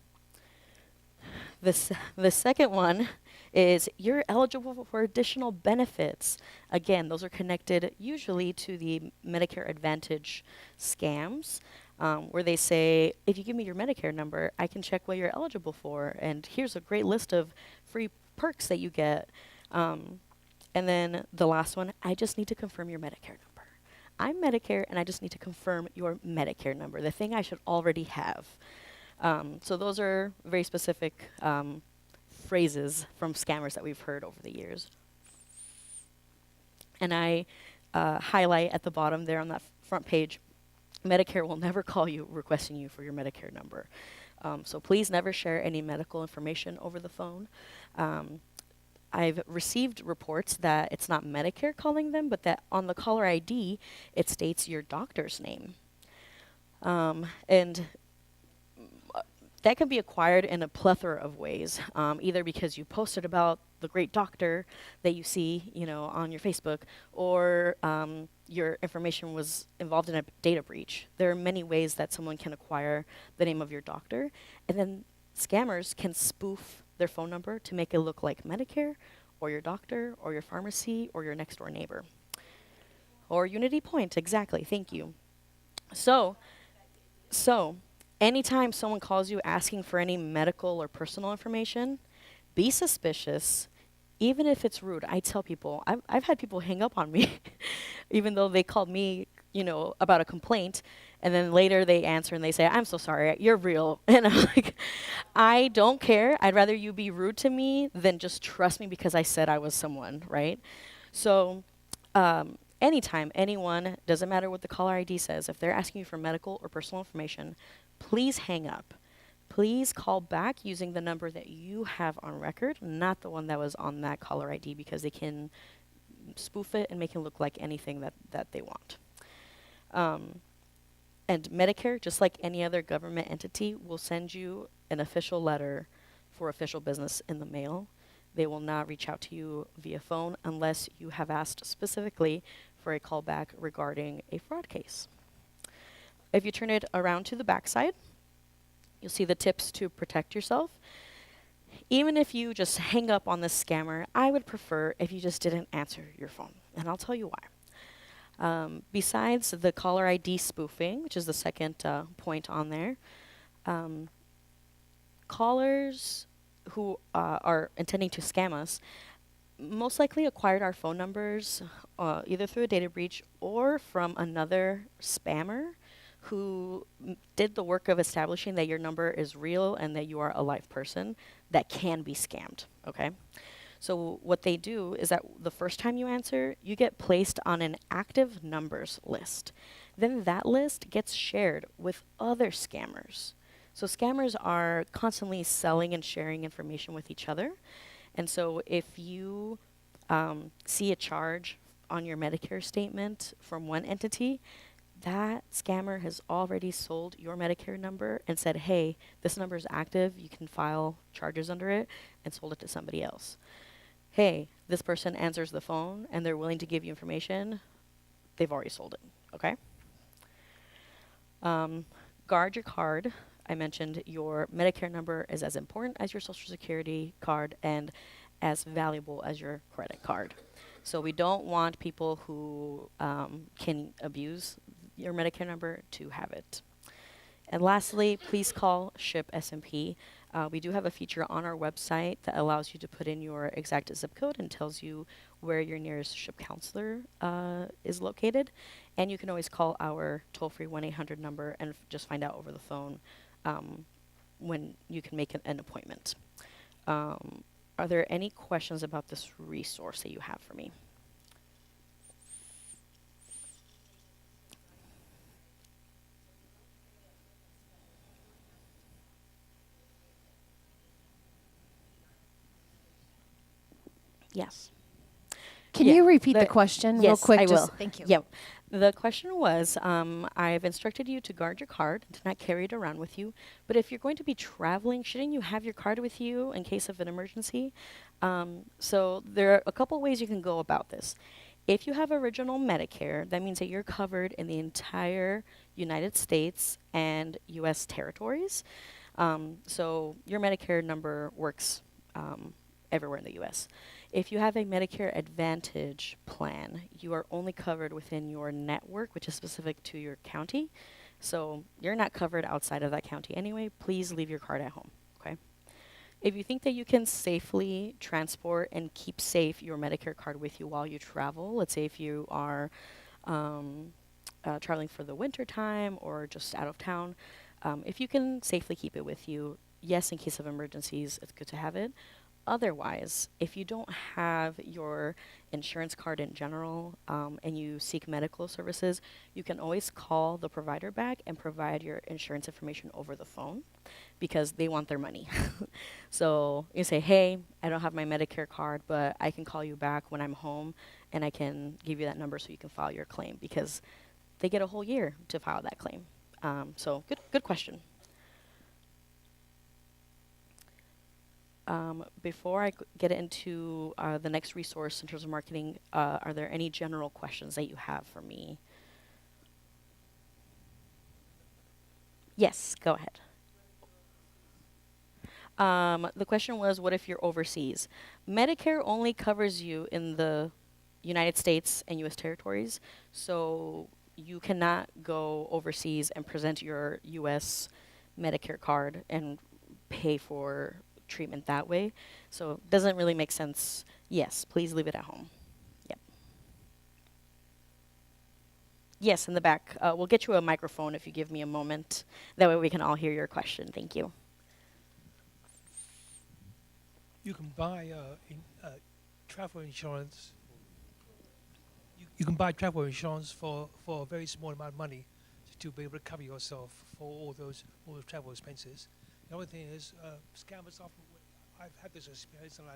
The second one is you're eligible for additional benefits. Again, those are connected usually to the Medicare Advantage scams, where they say, if you give me your Medicare number, I can check what you're eligible for, and here's a great list of free perks that you get. And then the last one, I just need to confirm your Medicare number. I'm Medicare, and I just need to confirm your Medicare number, the thing I should already have. So those are very specific phrases from scammers that we've heard over the years. And I highlight at the bottom there on that front page, Medicare will never call you requesting you for your Medicare number. So please never share any medical information over the phone. I've received reports that it's not Medicare calling them, but that on the caller ID, it states your doctor's name. And that can be acquired in a plethora of ways, either because you posted about the great doctor that you see, on your Facebook, or your information was involved in a data breach. There are many ways that someone can acquire the name of your doctor, and then scammers can spoof their phone number to make it look like Medicare, or your doctor, or your pharmacy, or your next door neighbor. Or Unity Point, exactly, thank you. So, anytime someone calls you asking for any medical or personal information, be suspicious, even if it's rude. I tell people, I've had people hang up on me, even though they called me, about a complaint, and then later they answer and they say, I'm so sorry, you're real. And I'm like, I don't care. I'd rather you be rude to me than just trust me because I said I was someone, right? So anytime anyone, doesn't matter what the caller ID says, if they're asking you for medical or personal information, please hang up. Please call back using the number that you have on record, not the one that was on that caller ID, because they can spoof it and make it look like anything that they want. And Medicare, just like any other government entity, will send you an official letter for official business in the mail. They will not reach out to you via phone unless you have asked specifically for a callback regarding a fraud case. If you turn it around to the backside, you'll see the tips to protect yourself. Even if you just hang up on this scammer, I would prefer if you just didn't answer your phone, and I'll tell you why. Besides the caller ID spoofing, which is the second point on there, callers who are intending to scam us most likely acquired our phone numbers either through a data breach or from another spammer who did the work of establishing that your number is real and that you are a live person that can be scammed, okay? So what they do is that the first time you answer, you get placed on an active numbers list. Then that list gets shared with other scammers. So scammers are constantly selling and sharing information with each other. And so if you see a charge on your Medicare statement from one entity, that scammer has already sold your Medicare number and said, hey, this number is active, you can file charges under it, and sold it to somebody else. Hey, this person answers the phone and they're willing to give you information, they've already sold it, okay? Guard your card. I mentioned your Medicare number is as important as your Social Security card and as valuable as your credit card. So we don't want people who can abuse your Medicare number to have it. And lastly, please call SHIP SMP. We do have a feature on our website that allows you to put in your exact zip code and tells you where your nearest SHIP counselor is located. And you can always call our toll-free 1-800 number and just find out over the phone when you can make an appointment. Are there any questions about this resource that you have for me? Yes. Can Yeah, you repeat the question real yes, quick? I Just- will. Thank you. Yep. The question was, I've instructed you to guard your card, to not carry it around with you. But if you're going to be traveling, shouldn't you have your card with you in case of an emergency? So there are a couple ways you can go about this. If you have original Medicare, that means that you're covered in the entire United States and U.S. territories. So your Medicare number works everywhere in the U.S. If you have a Medicare Advantage plan, you are only covered within your network, which is specific to your county. So you're not covered outside of that county anyway. Please leave your card at home, okay? If you think that you can safely transport and keep safe your Medicare card with you while you travel, let's say if you are traveling for the winter time or just out of town, if you can safely keep it with you, yes, in case of emergencies, it's good to have it. Otherwise, if you don't have your insurance card in general and you seek medical services, you can always call the provider back and provide your insurance information over the phone because they want their money. So you say, hey, I don't have my Medicare card, but I can call you back when I'm home and I can give you that number so you can file your claim because they get a whole year to file that claim. So good question. Before I get into the next resource in terms of marketing, are there any general questions that you have for me? Yes, go ahead. The question was, what if you're overseas? Medicare only covers you in the United States and U.S. territories, so you cannot go overseas and present your U.S. Medicare card and pay for treatment that way. So it doesn't really make sense. Yes, please leave it at home. Yep. Yes, in the back. We'll get you a microphone if you give me a moment. That way we can all hear your question. Thank you. You can buy travel insurance. You can buy travel insurance for a very small amount of money to be able to cover yourself for all those travel expenses. The other thing is scammers often. I've had this experience, and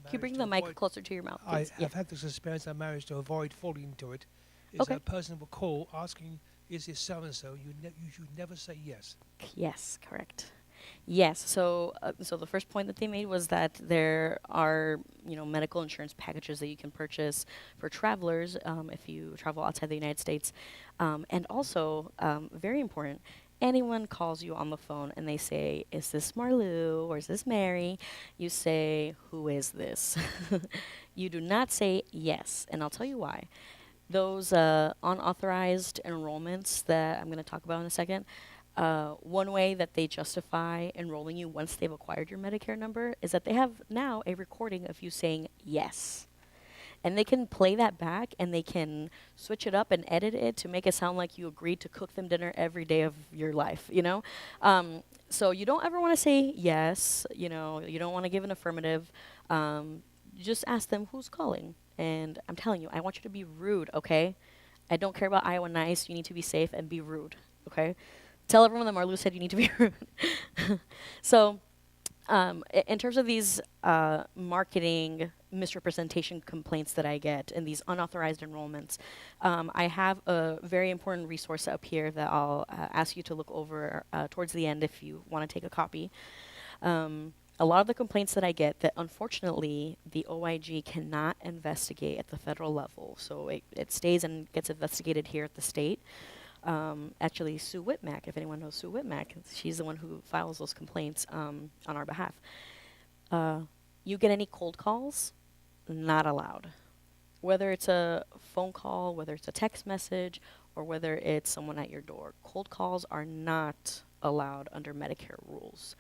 Can you bring the mic closer to your mouth, I please? have had this experience. I managed to avoid falling into it. Is Okay. a person will call asking, "Is this so and so?" You should never say yes. Yes, correct. Yes. So the first point that they made was that there are, medical insurance packages that you can purchase for travelers if you travel outside the United States, and also very important. Anyone calls you on the phone and they say, "Is this Marlu or is this Mary?" You say, "Who is this?" You do not say yes, and I'll tell you why. Those unauthorized enrollments that I'm going to talk about in a second. One way that they justify enrolling you once they've acquired your Medicare number is that they have now a recording of you saying yes. And they can play that back, and they can switch it up and edit it to make it sound like you agreed to cook them dinner every day of your life, you know? So you don't ever want to say yes, you know, you don't want to give an affirmative. You just ask them who's calling. And I'm telling you, I want you to be rude, okay? I don't care about Iowa Nice. You need to be safe and be rude, okay? Tell everyone that Marlu said you need to be rude. So, in terms of these marketing misrepresentation complaints that I get and these unauthorized enrollments, I have a very important resource up here that I'll ask you to look over towards the end if you want to take a copy. A lot of the complaints that I get that unfortunately the OIG cannot investigate at the federal level, so it stays and gets investigated here at the state. Actually, Sue Whitmack, if anyone knows Sue Whitmack, she's the one who files those complaints on our behalf. You get any cold calls? Not allowed. Whether it's a phone call, whether it's a text message, or whether it's someone at your door, cold calls are not allowed under Medicare rules.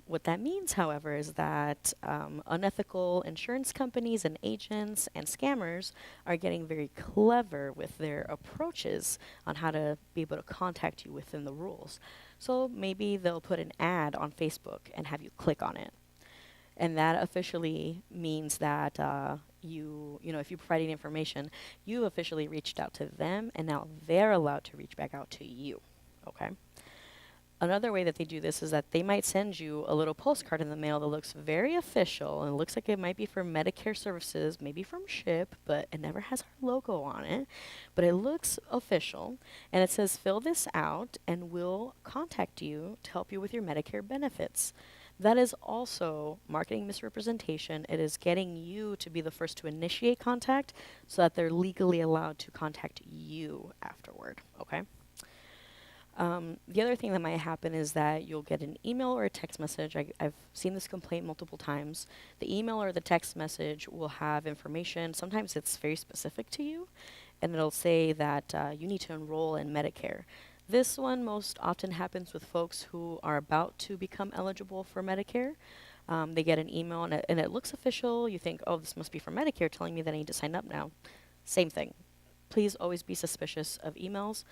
What that means, however, is that unethical insurance companies and agents and scammers are getting very clever with their approaches on how to be able to contact you within the rules. So maybe they'll put an ad on Facebook and have you click on it. And that officially means that you know, if you provide any information, you officially reached out to them, and now they're allowed to reach back out to you, okay? Another way that they do this is that they might send you a little postcard in the mail that looks very official and looks like it might be for Medicare services, maybe from SHIP, but it never has our logo on it. But it looks official, and it says, fill this out and we'll contact you to help you with your Medicare benefits. That is also marketing misrepresentation. It is getting you to be the first to initiate contact so that they're legally allowed to contact you afterward, okay? The other thing that might happen is that you'll get an email or a text message. I've seen this complaint multiple times. The email or the text message will have information. Sometimes it's very specific to you, and it'll say that you need to enroll in Medicare. This one most often happens with folks who are about to become eligible for Medicare. They get an email, and it looks official. You think, oh, this must be for Medicare telling me that I need to sign up now. Same thing. Please always be suspicious of emails.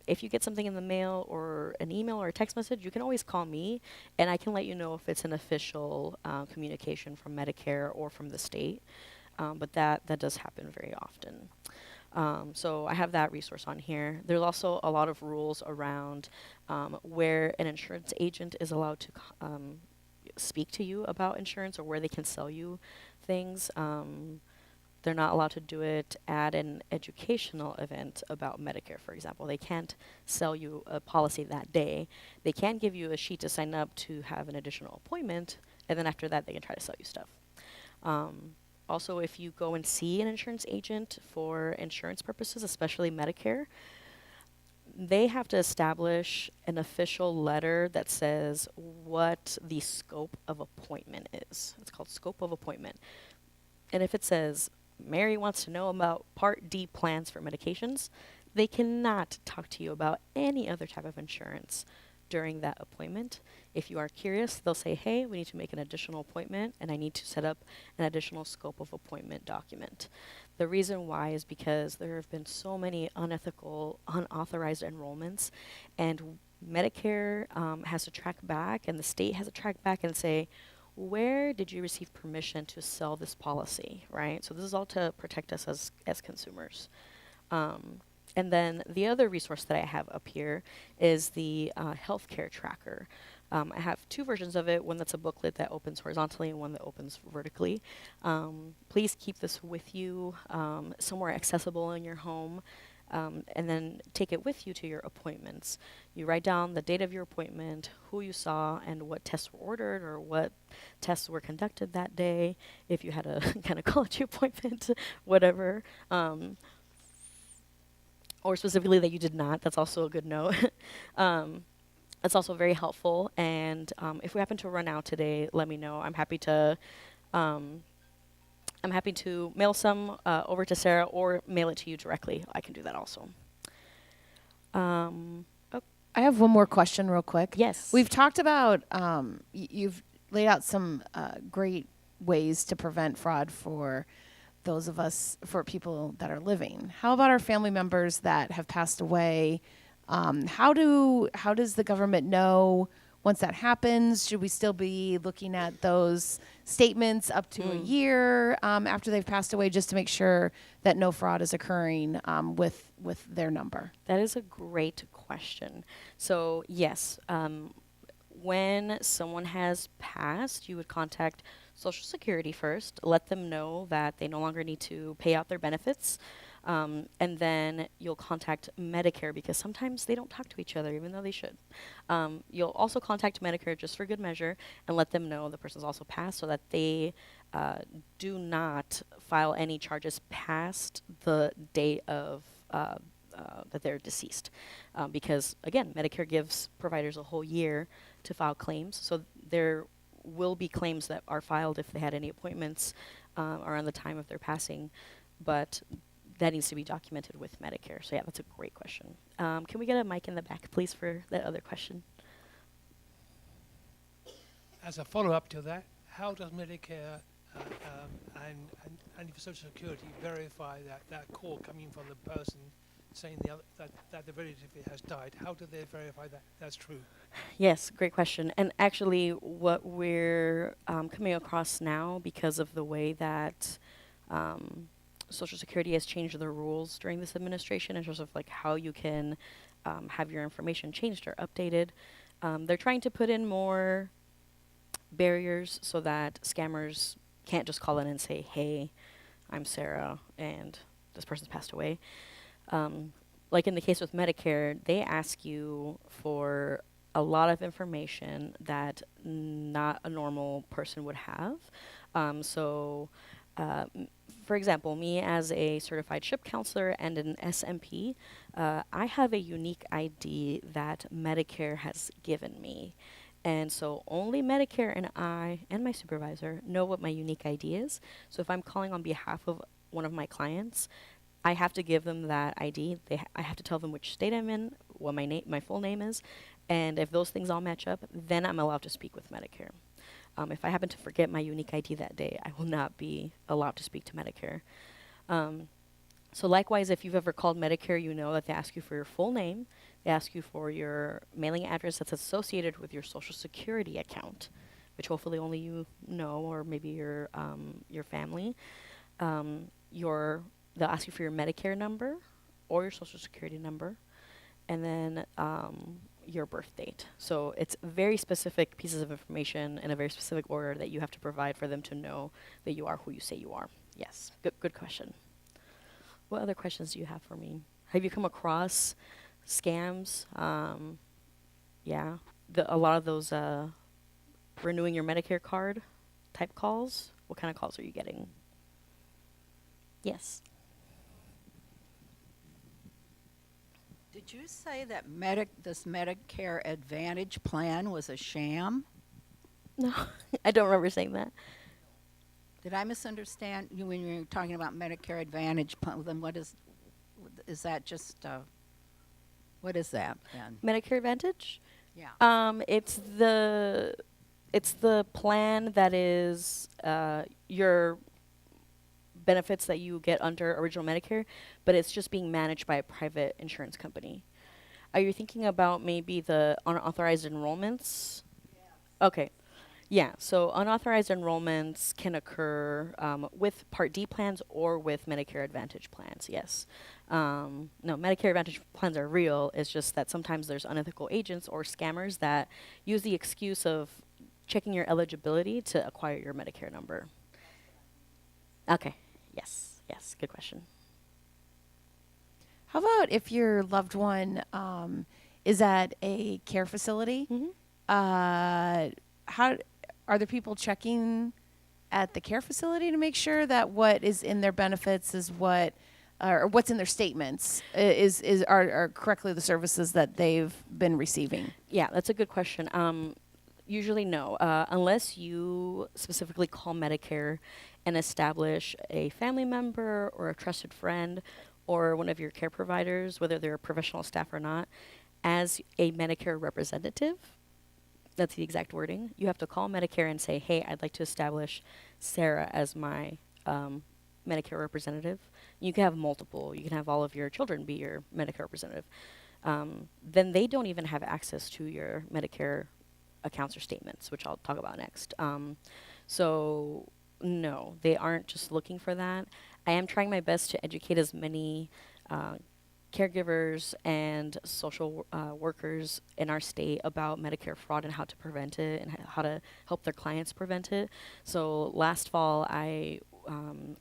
If you get something in the mail or an email or a text message, you can always call me, and I can let you know if it's an official communication from Medicare or from the state. But that does happen very often. So I have that resource on here. There's also a lot of rules around where an insurance agent is allowed to speak to you about insurance or where they can sell you things. They're not allowed to do it at an educational event about Medicare, for example. They can't sell you a policy that day. They can give you a sheet to sign up to have an additional appointment, and then after that, they can try to sell you stuff. Also, if you go and see an insurance agent for insurance purposes, especially Medicare, they have to establish an official letter that says what the scope of appointment is. It's called scope of appointment. And if it says, Mary wants to know about Part D plans for medications, they cannot talk to you about any other type of insurance during that appointment. If you are curious, they'll say, hey, we need to make an additional appointment, and I need to set up an additional scope of appointment document. The reason why is because there have been so many unethical, unauthorized enrollments, and Medicare has to track back, and the state has to track back and say, where did you receive permission to sell this policy, right? So this is all to protect us as consumers. And then the other resource that I have up here is the healthcare tracker. I have two versions of it, one that's a booklet that opens horizontally and one that opens vertically. Please keep this with you somewhere accessible in your home. And then take it with you to your appointments. You write down the date of your appointment, who you saw, and what tests were ordered or what tests were conducted that day, if you had a gynecology appointment, whatever. Or specifically that you did not. That's also a good note. That's also very helpful. And if we happen to run out today, let me know. I'm happy to mail some over to Sarah or mail it to you directly. I can do that also. I have one more question real quick. Yes. We've talked about, you've laid out some great ways to prevent fraud for those of us, for people that are living? How about our family members that have passed away? How does the government know once that happens? Should we still be looking at those statements up to a year after they've passed away, just to make sure that no fraud is occurring with their number? That is a great question. So yes, when someone has passed, you would contact Social Security first, let them know that they no longer need to pay out their benefits. And then you'll contact Medicare, because sometimes they don't talk to each other, even though they should. You'll also contact Medicare just for good measure and let them know the person's also passed, so that they do not file any charges past the date of that they're deceased. Because, again, Medicare gives providers a whole year to file claims. So there will be claims that are filed if they had any appointments around the time of their passing. But that needs to be documented with Medicare. So yeah, that's a great question. Can we get a mic in the back, please, for that other question? As a follow-up to that, how does Medicare and Social Security verify that call coming from the person saying that the relative has died? How do they verify that that's true? Yes, great question. And actually, what we're coming across now, because of the way that Social Security has changed the rules during this administration in terms of like how you can have your information changed or updated, they're trying to put in more barriers so that scammers can't just call in and say, "Hey, I'm Sarah, and this person's passed away." Like in the case with Medicare, they ask you for a lot of information that not a normal person would have. For example, me as a certified SHIP counselor and an SMP, I have a unique ID that Medicare has given me. And so only Medicare and I and my supervisor know what my unique ID is. So if I'm calling on behalf of one of my clients, I have to give them that ID. I have to tell them which state I'm in, what my full name is, and if those things all match up, then I'm allowed to speak with Medicare. If I happen to forget my unique ID that day, I will not be allowed to speak to Medicare. So likewise, if you've ever called Medicare, you know that they ask you for your full name. They ask you for your mailing address that's associated with your Social Security account, which hopefully only you know, or maybe your family. They'll ask you for your Medicare number or your Social Security number, and then your birth date. So it's very specific pieces of information in a very specific order that you have to provide for them to know that you are who you say you are. Yes, good question. What other questions do you have for me? Have you come across scams? Yeah, a lot of those renewing your Medicare card type calls. What kind of calls are you getting? Yes. Did you say that this Medicare Advantage plan was a sham? No, I don't remember saying that. Did I misunderstand you when you were talking about Medicare Advantage plan? Then what is that just, what is that then? Medicare Advantage? Yeah. It's the plan that is your benefits that you get under original Medicare, but it's just being managed by a private insurance company. Are you thinking about maybe the unauthorized enrollments? Yes. Okay. Yeah, so unauthorized enrollments can occur with Part D plans or with Medicare Advantage plans, yes. No, Medicare Advantage plans are real. It's just that sometimes there's unethical agents or scammers that use the excuse of checking your eligibility to acquire your Medicare number. Okay, yes, good question. How about if your loved one is at a care facility? Mm-hmm. How are there people checking at the care facility to make sure that what is in their benefits is what, or what's in their statements are correctly the services that they've been receiving? Yeah, that's a good question. Usually no, unless you specifically call Medicare and establish a family member or a trusted friend or one of your care providers, whether they're a professional staff or not, as a Medicare representative. That's the exact wording. You have to call Medicare and say, "Hey, I'd like to establish Sarah as my Medicare representative. You can have multiple. You can have all of your children be your Medicare representative. Then they don't even have access to your Medicare accounts or statements, which I'll talk about next. So no, they aren't just looking for that. I am trying my best to educate as many caregivers and social workers in our state about Medicare fraud and how to prevent it and how to help their clients prevent it. So last fall, I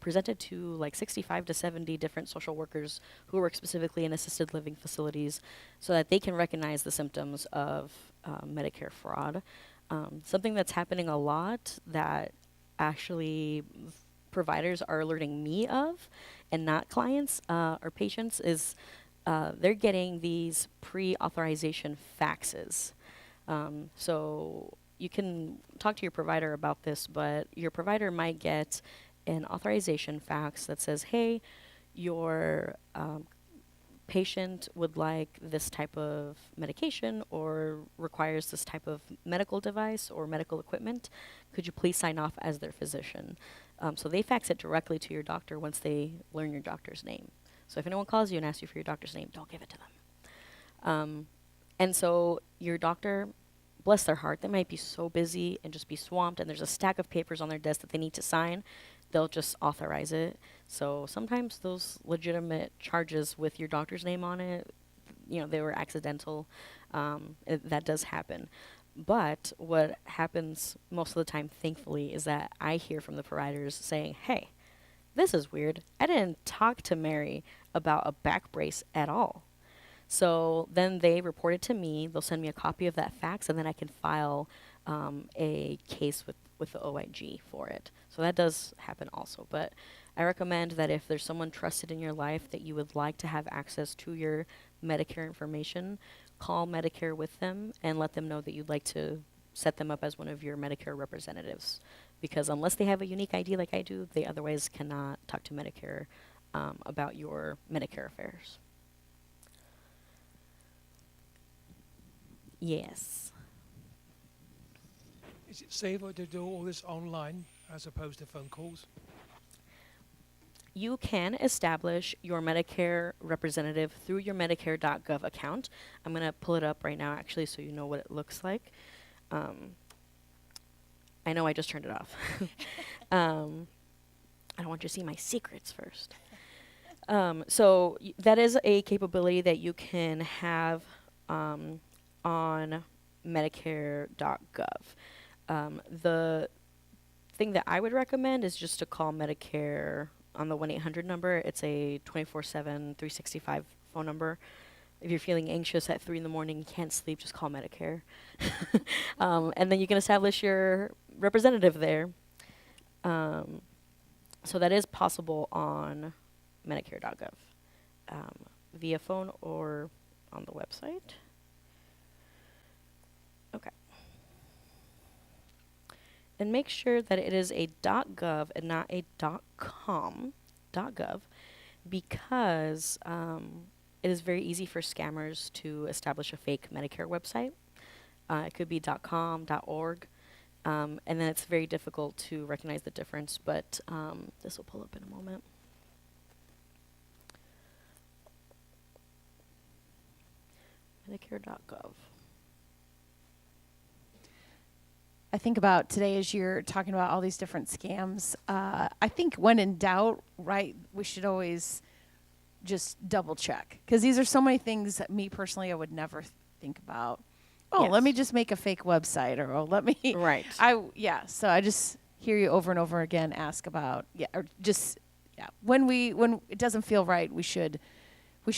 presented to like 65 to 70 different social workers who work specifically in assisted living facilities so that they can recognize the symptoms of Medicare fraud. Something that's happening a lot that actually providers are alerting me of and not clients or patients is they're getting these pre-authorization faxes. So you can talk to your provider about this, but your provider might get an authorization fax that says, hey, your patient would like this type of medication or requires this type of medical device or medical equipment. Could you please sign off as their physician? So they fax it directly to your doctor once they learn your doctor's name. So if anyone calls you and asks you for your doctor's name, don't give it to them. And so your doctor, bless their heart, they might be so busy and just be swamped, and there's a stack of papers on their desk that they need to sign. They'll just authorize it. So sometimes those legitimate charges with your doctor's name on it, they were accidental. That does happen. But what happens most of the time, thankfully, is that I hear from the providers saying, hey, this is weird. I didn't talk to Mary about a back brace at all. So then they report it to me. They'll send me a copy of that fax, and then I can file a case with the OIG for it. So that does happen also. But I recommend that if there's someone trusted in your life that you would like to have access to your Medicare information, call Medicare with them and let them know that you'd like to set them up as one of your Medicare representatives. Because unless they have a unique ID like I do, they otherwise cannot talk to Medicare about your Medicare affairs. Yes. Is it safer to do all this online as opposed to phone calls? You can establish your Medicare representative through your Medicare.gov account. I'm going to pull it up right now, actually, so you know what it looks like. I know I just turned it off. I don't want you to see my secrets first. So that is a capability that you can have on Medicare.gov. The thing that I would recommend is just to call Medicare on the 1-800 number. It's a 24/7, 365 phone number. If you're feeling anxious at 3 in the morning, can't sleep, just call Medicare. And then you can establish your representative there. So that is possible on Medicare.gov via phone or on the website. Okay. And make sure that it is a .gov and not a .com, .gov, because it is very easy for scammers to establish a fake Medicare website. It could be .com, .org, and then it's very difficult to recognize the difference, but this will pull up in a moment. Medicare.gov. I think about today as you're talking about all these different scams. I think when in doubt, right, we should always just double check, because these are so many things that me personally I would never think about. Oh, Yes. let me just make a fake website, or let me. Right. So I just hear you over and over again ask about when it doesn't feel right, we should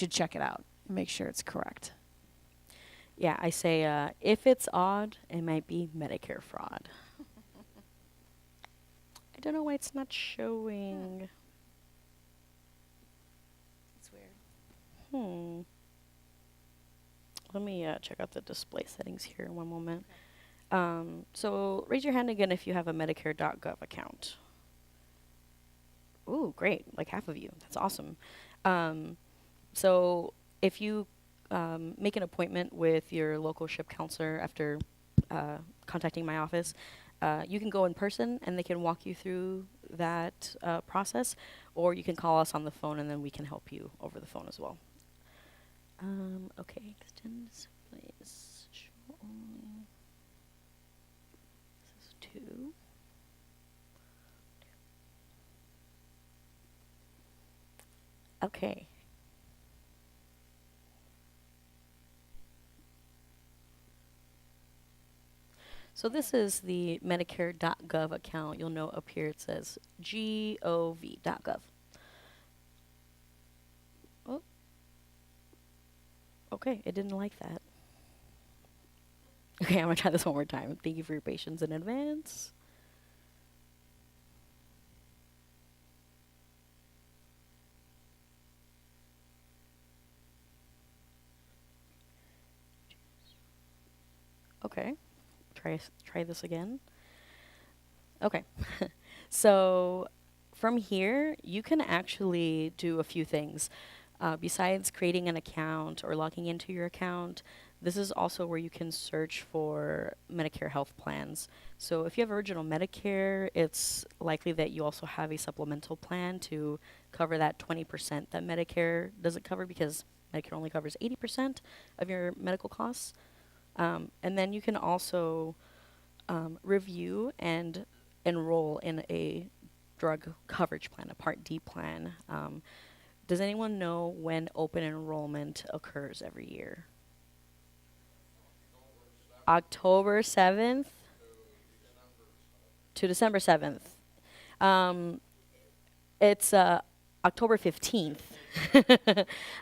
check it out and make sure it's correct. Yeah, I say if it's odd, it might be Medicare fraud. I don't know why it's not showing. It's weird. Let me check out the display settings here in one moment. So raise your hand again if you have a Medicare.gov account. Ooh, great. Like half of you. That's awesome. So if you make an appointment with your local SHIP counselor after contacting my office, you can go in person and they can walk you through that process, or you can call us on the phone and then we can help you over the phone as well. Okay, extend please. Show only. This is 2. Okay. So this is the Medicare.gov account. You'll note up here it says gov.gov. Oh. Okay, it didn't like that. Okay, I'm going to try this one more time. Thank you for your patience in advance. Okay, try this again. Okay, so from here, you can actually do a few things. Besides creating an account or logging into your account, this is also where you can search for Medicare health plans. So if you have original Medicare, it's likely that you also have a supplemental plan to cover that 20% that Medicare doesn't cover, because Medicare only covers 80% of your medical costs. And then you can also review and enroll in a drug coverage plan, a Part D plan. Does anyone know when open enrollment occurs every year? October 7th to December 7th. It's October 15th.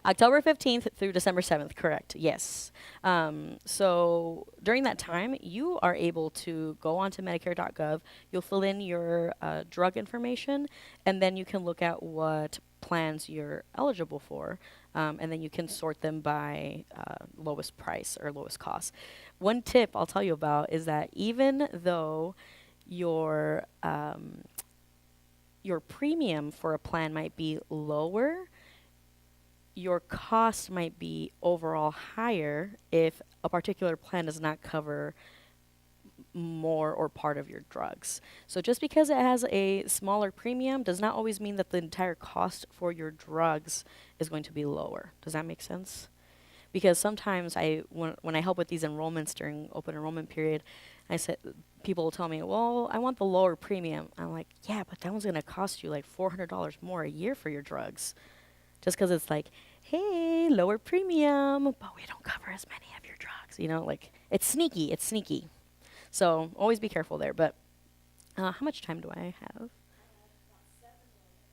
October 15th through December 7th, correct, yes. So during that time, you are able to go onto Medicare.gov, you'll fill in your drug information, and then you can look at what plans you're eligible for, and then you can sort them by lowest price or lowest cost. One tip I'll tell you about is that even though your premium for a plan might be lower, your cost might be overall higher if a particular plan does not cover more or part of your drugs. So just because it has a smaller premium does not always mean that the entire cost for your drugs is going to be lower. Does that make sense? Because sometimes when I help with these enrollments during open enrollment period, people will tell me, well, I want the lower premium. I'm like, yeah, but that one's going to cost you like $400 more a year for your drugs. Just because it's like, hey, lower premium, but we don't cover as many of your drugs. You know, like, it's sneaky. So always be careful there. But how much time do I have?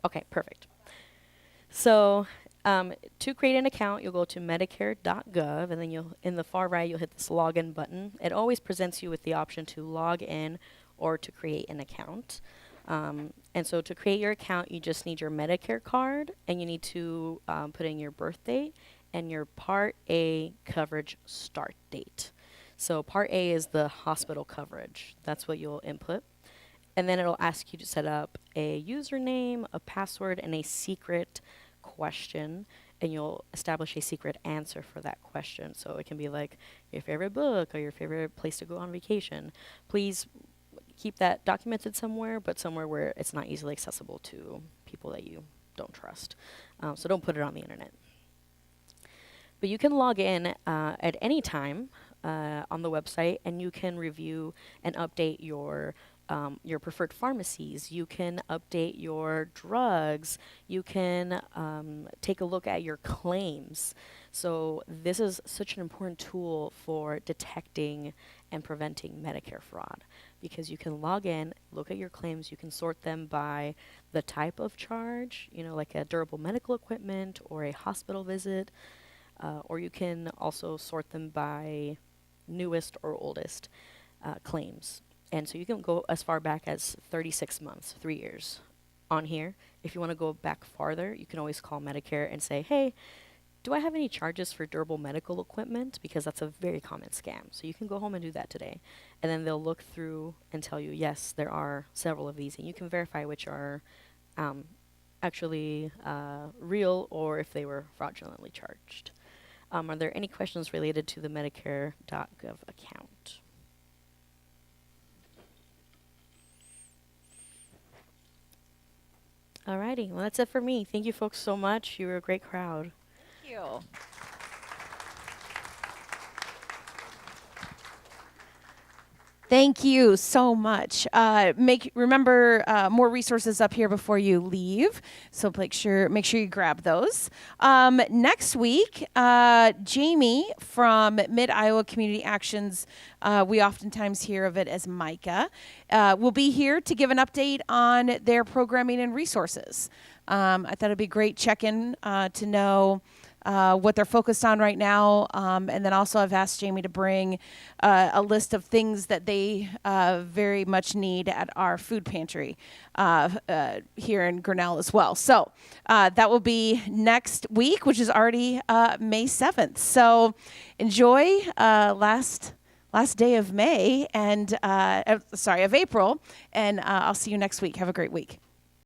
Okay, perfect. So to create an account, you'll go to Medicare.gov, and then in the far right, you'll hit this login button. It always presents you with the option to log in or to create an account. And so to create your account, you just need your Medicare card, and you need to put in your birth date and your Part A coverage start date. So Part A is the hospital coverage. That's what you'll input. And then it'll ask you to set up a username, a password, and a secret question, and you'll establish a secret answer for that question. So it can be like your favorite book or your favorite place to go on vacation. Please keep that documented somewhere, but somewhere where it's not easily accessible to people that you don't trust. So don't put it on the internet. But you can log in at any time on the website, and you can review and update your preferred pharmacies. You can update your drugs. You can take a look at your claims. So this is such an important tool for detecting and preventing Medicare fraud, because you can log in, look at your claims, you can sort them by the type of charge, like a durable medical equipment or a hospital visit, or you can also sort them by newest or oldest claims. And so you can go as far back as 36 months, 3 years on here. If you want to go back farther, you can always call Medicare and say, hey, do I have any charges for durable medical equipment? Because that's a very common scam. So you can go home and do that today. And then they'll look through and tell you, yes, there are several of these. And you can verify which are actually real, or if they were fraudulently charged. Are there any questions related to the Medicare.gov account? All right. Alrighty, well, that's it for me. Thank you folks so much. You were a great crowd. Thank you. Thank you so much. Remember more resources up here before you leave. So make sure you grab those. Next week, Jamie from Mid-Iowa Community Actions, we oftentimes hear of it as MICA, will be here to give an update on their programming and resources. I thought it'd be great check-in to know what they're focused on right now. And then also I've asked Jamie to bring a list of things that they very much need at our food pantry here in Grinnell as well. So that will be next week, which is already May 7th. So enjoy last day of May and of April. And I'll see you next week. Have a great week.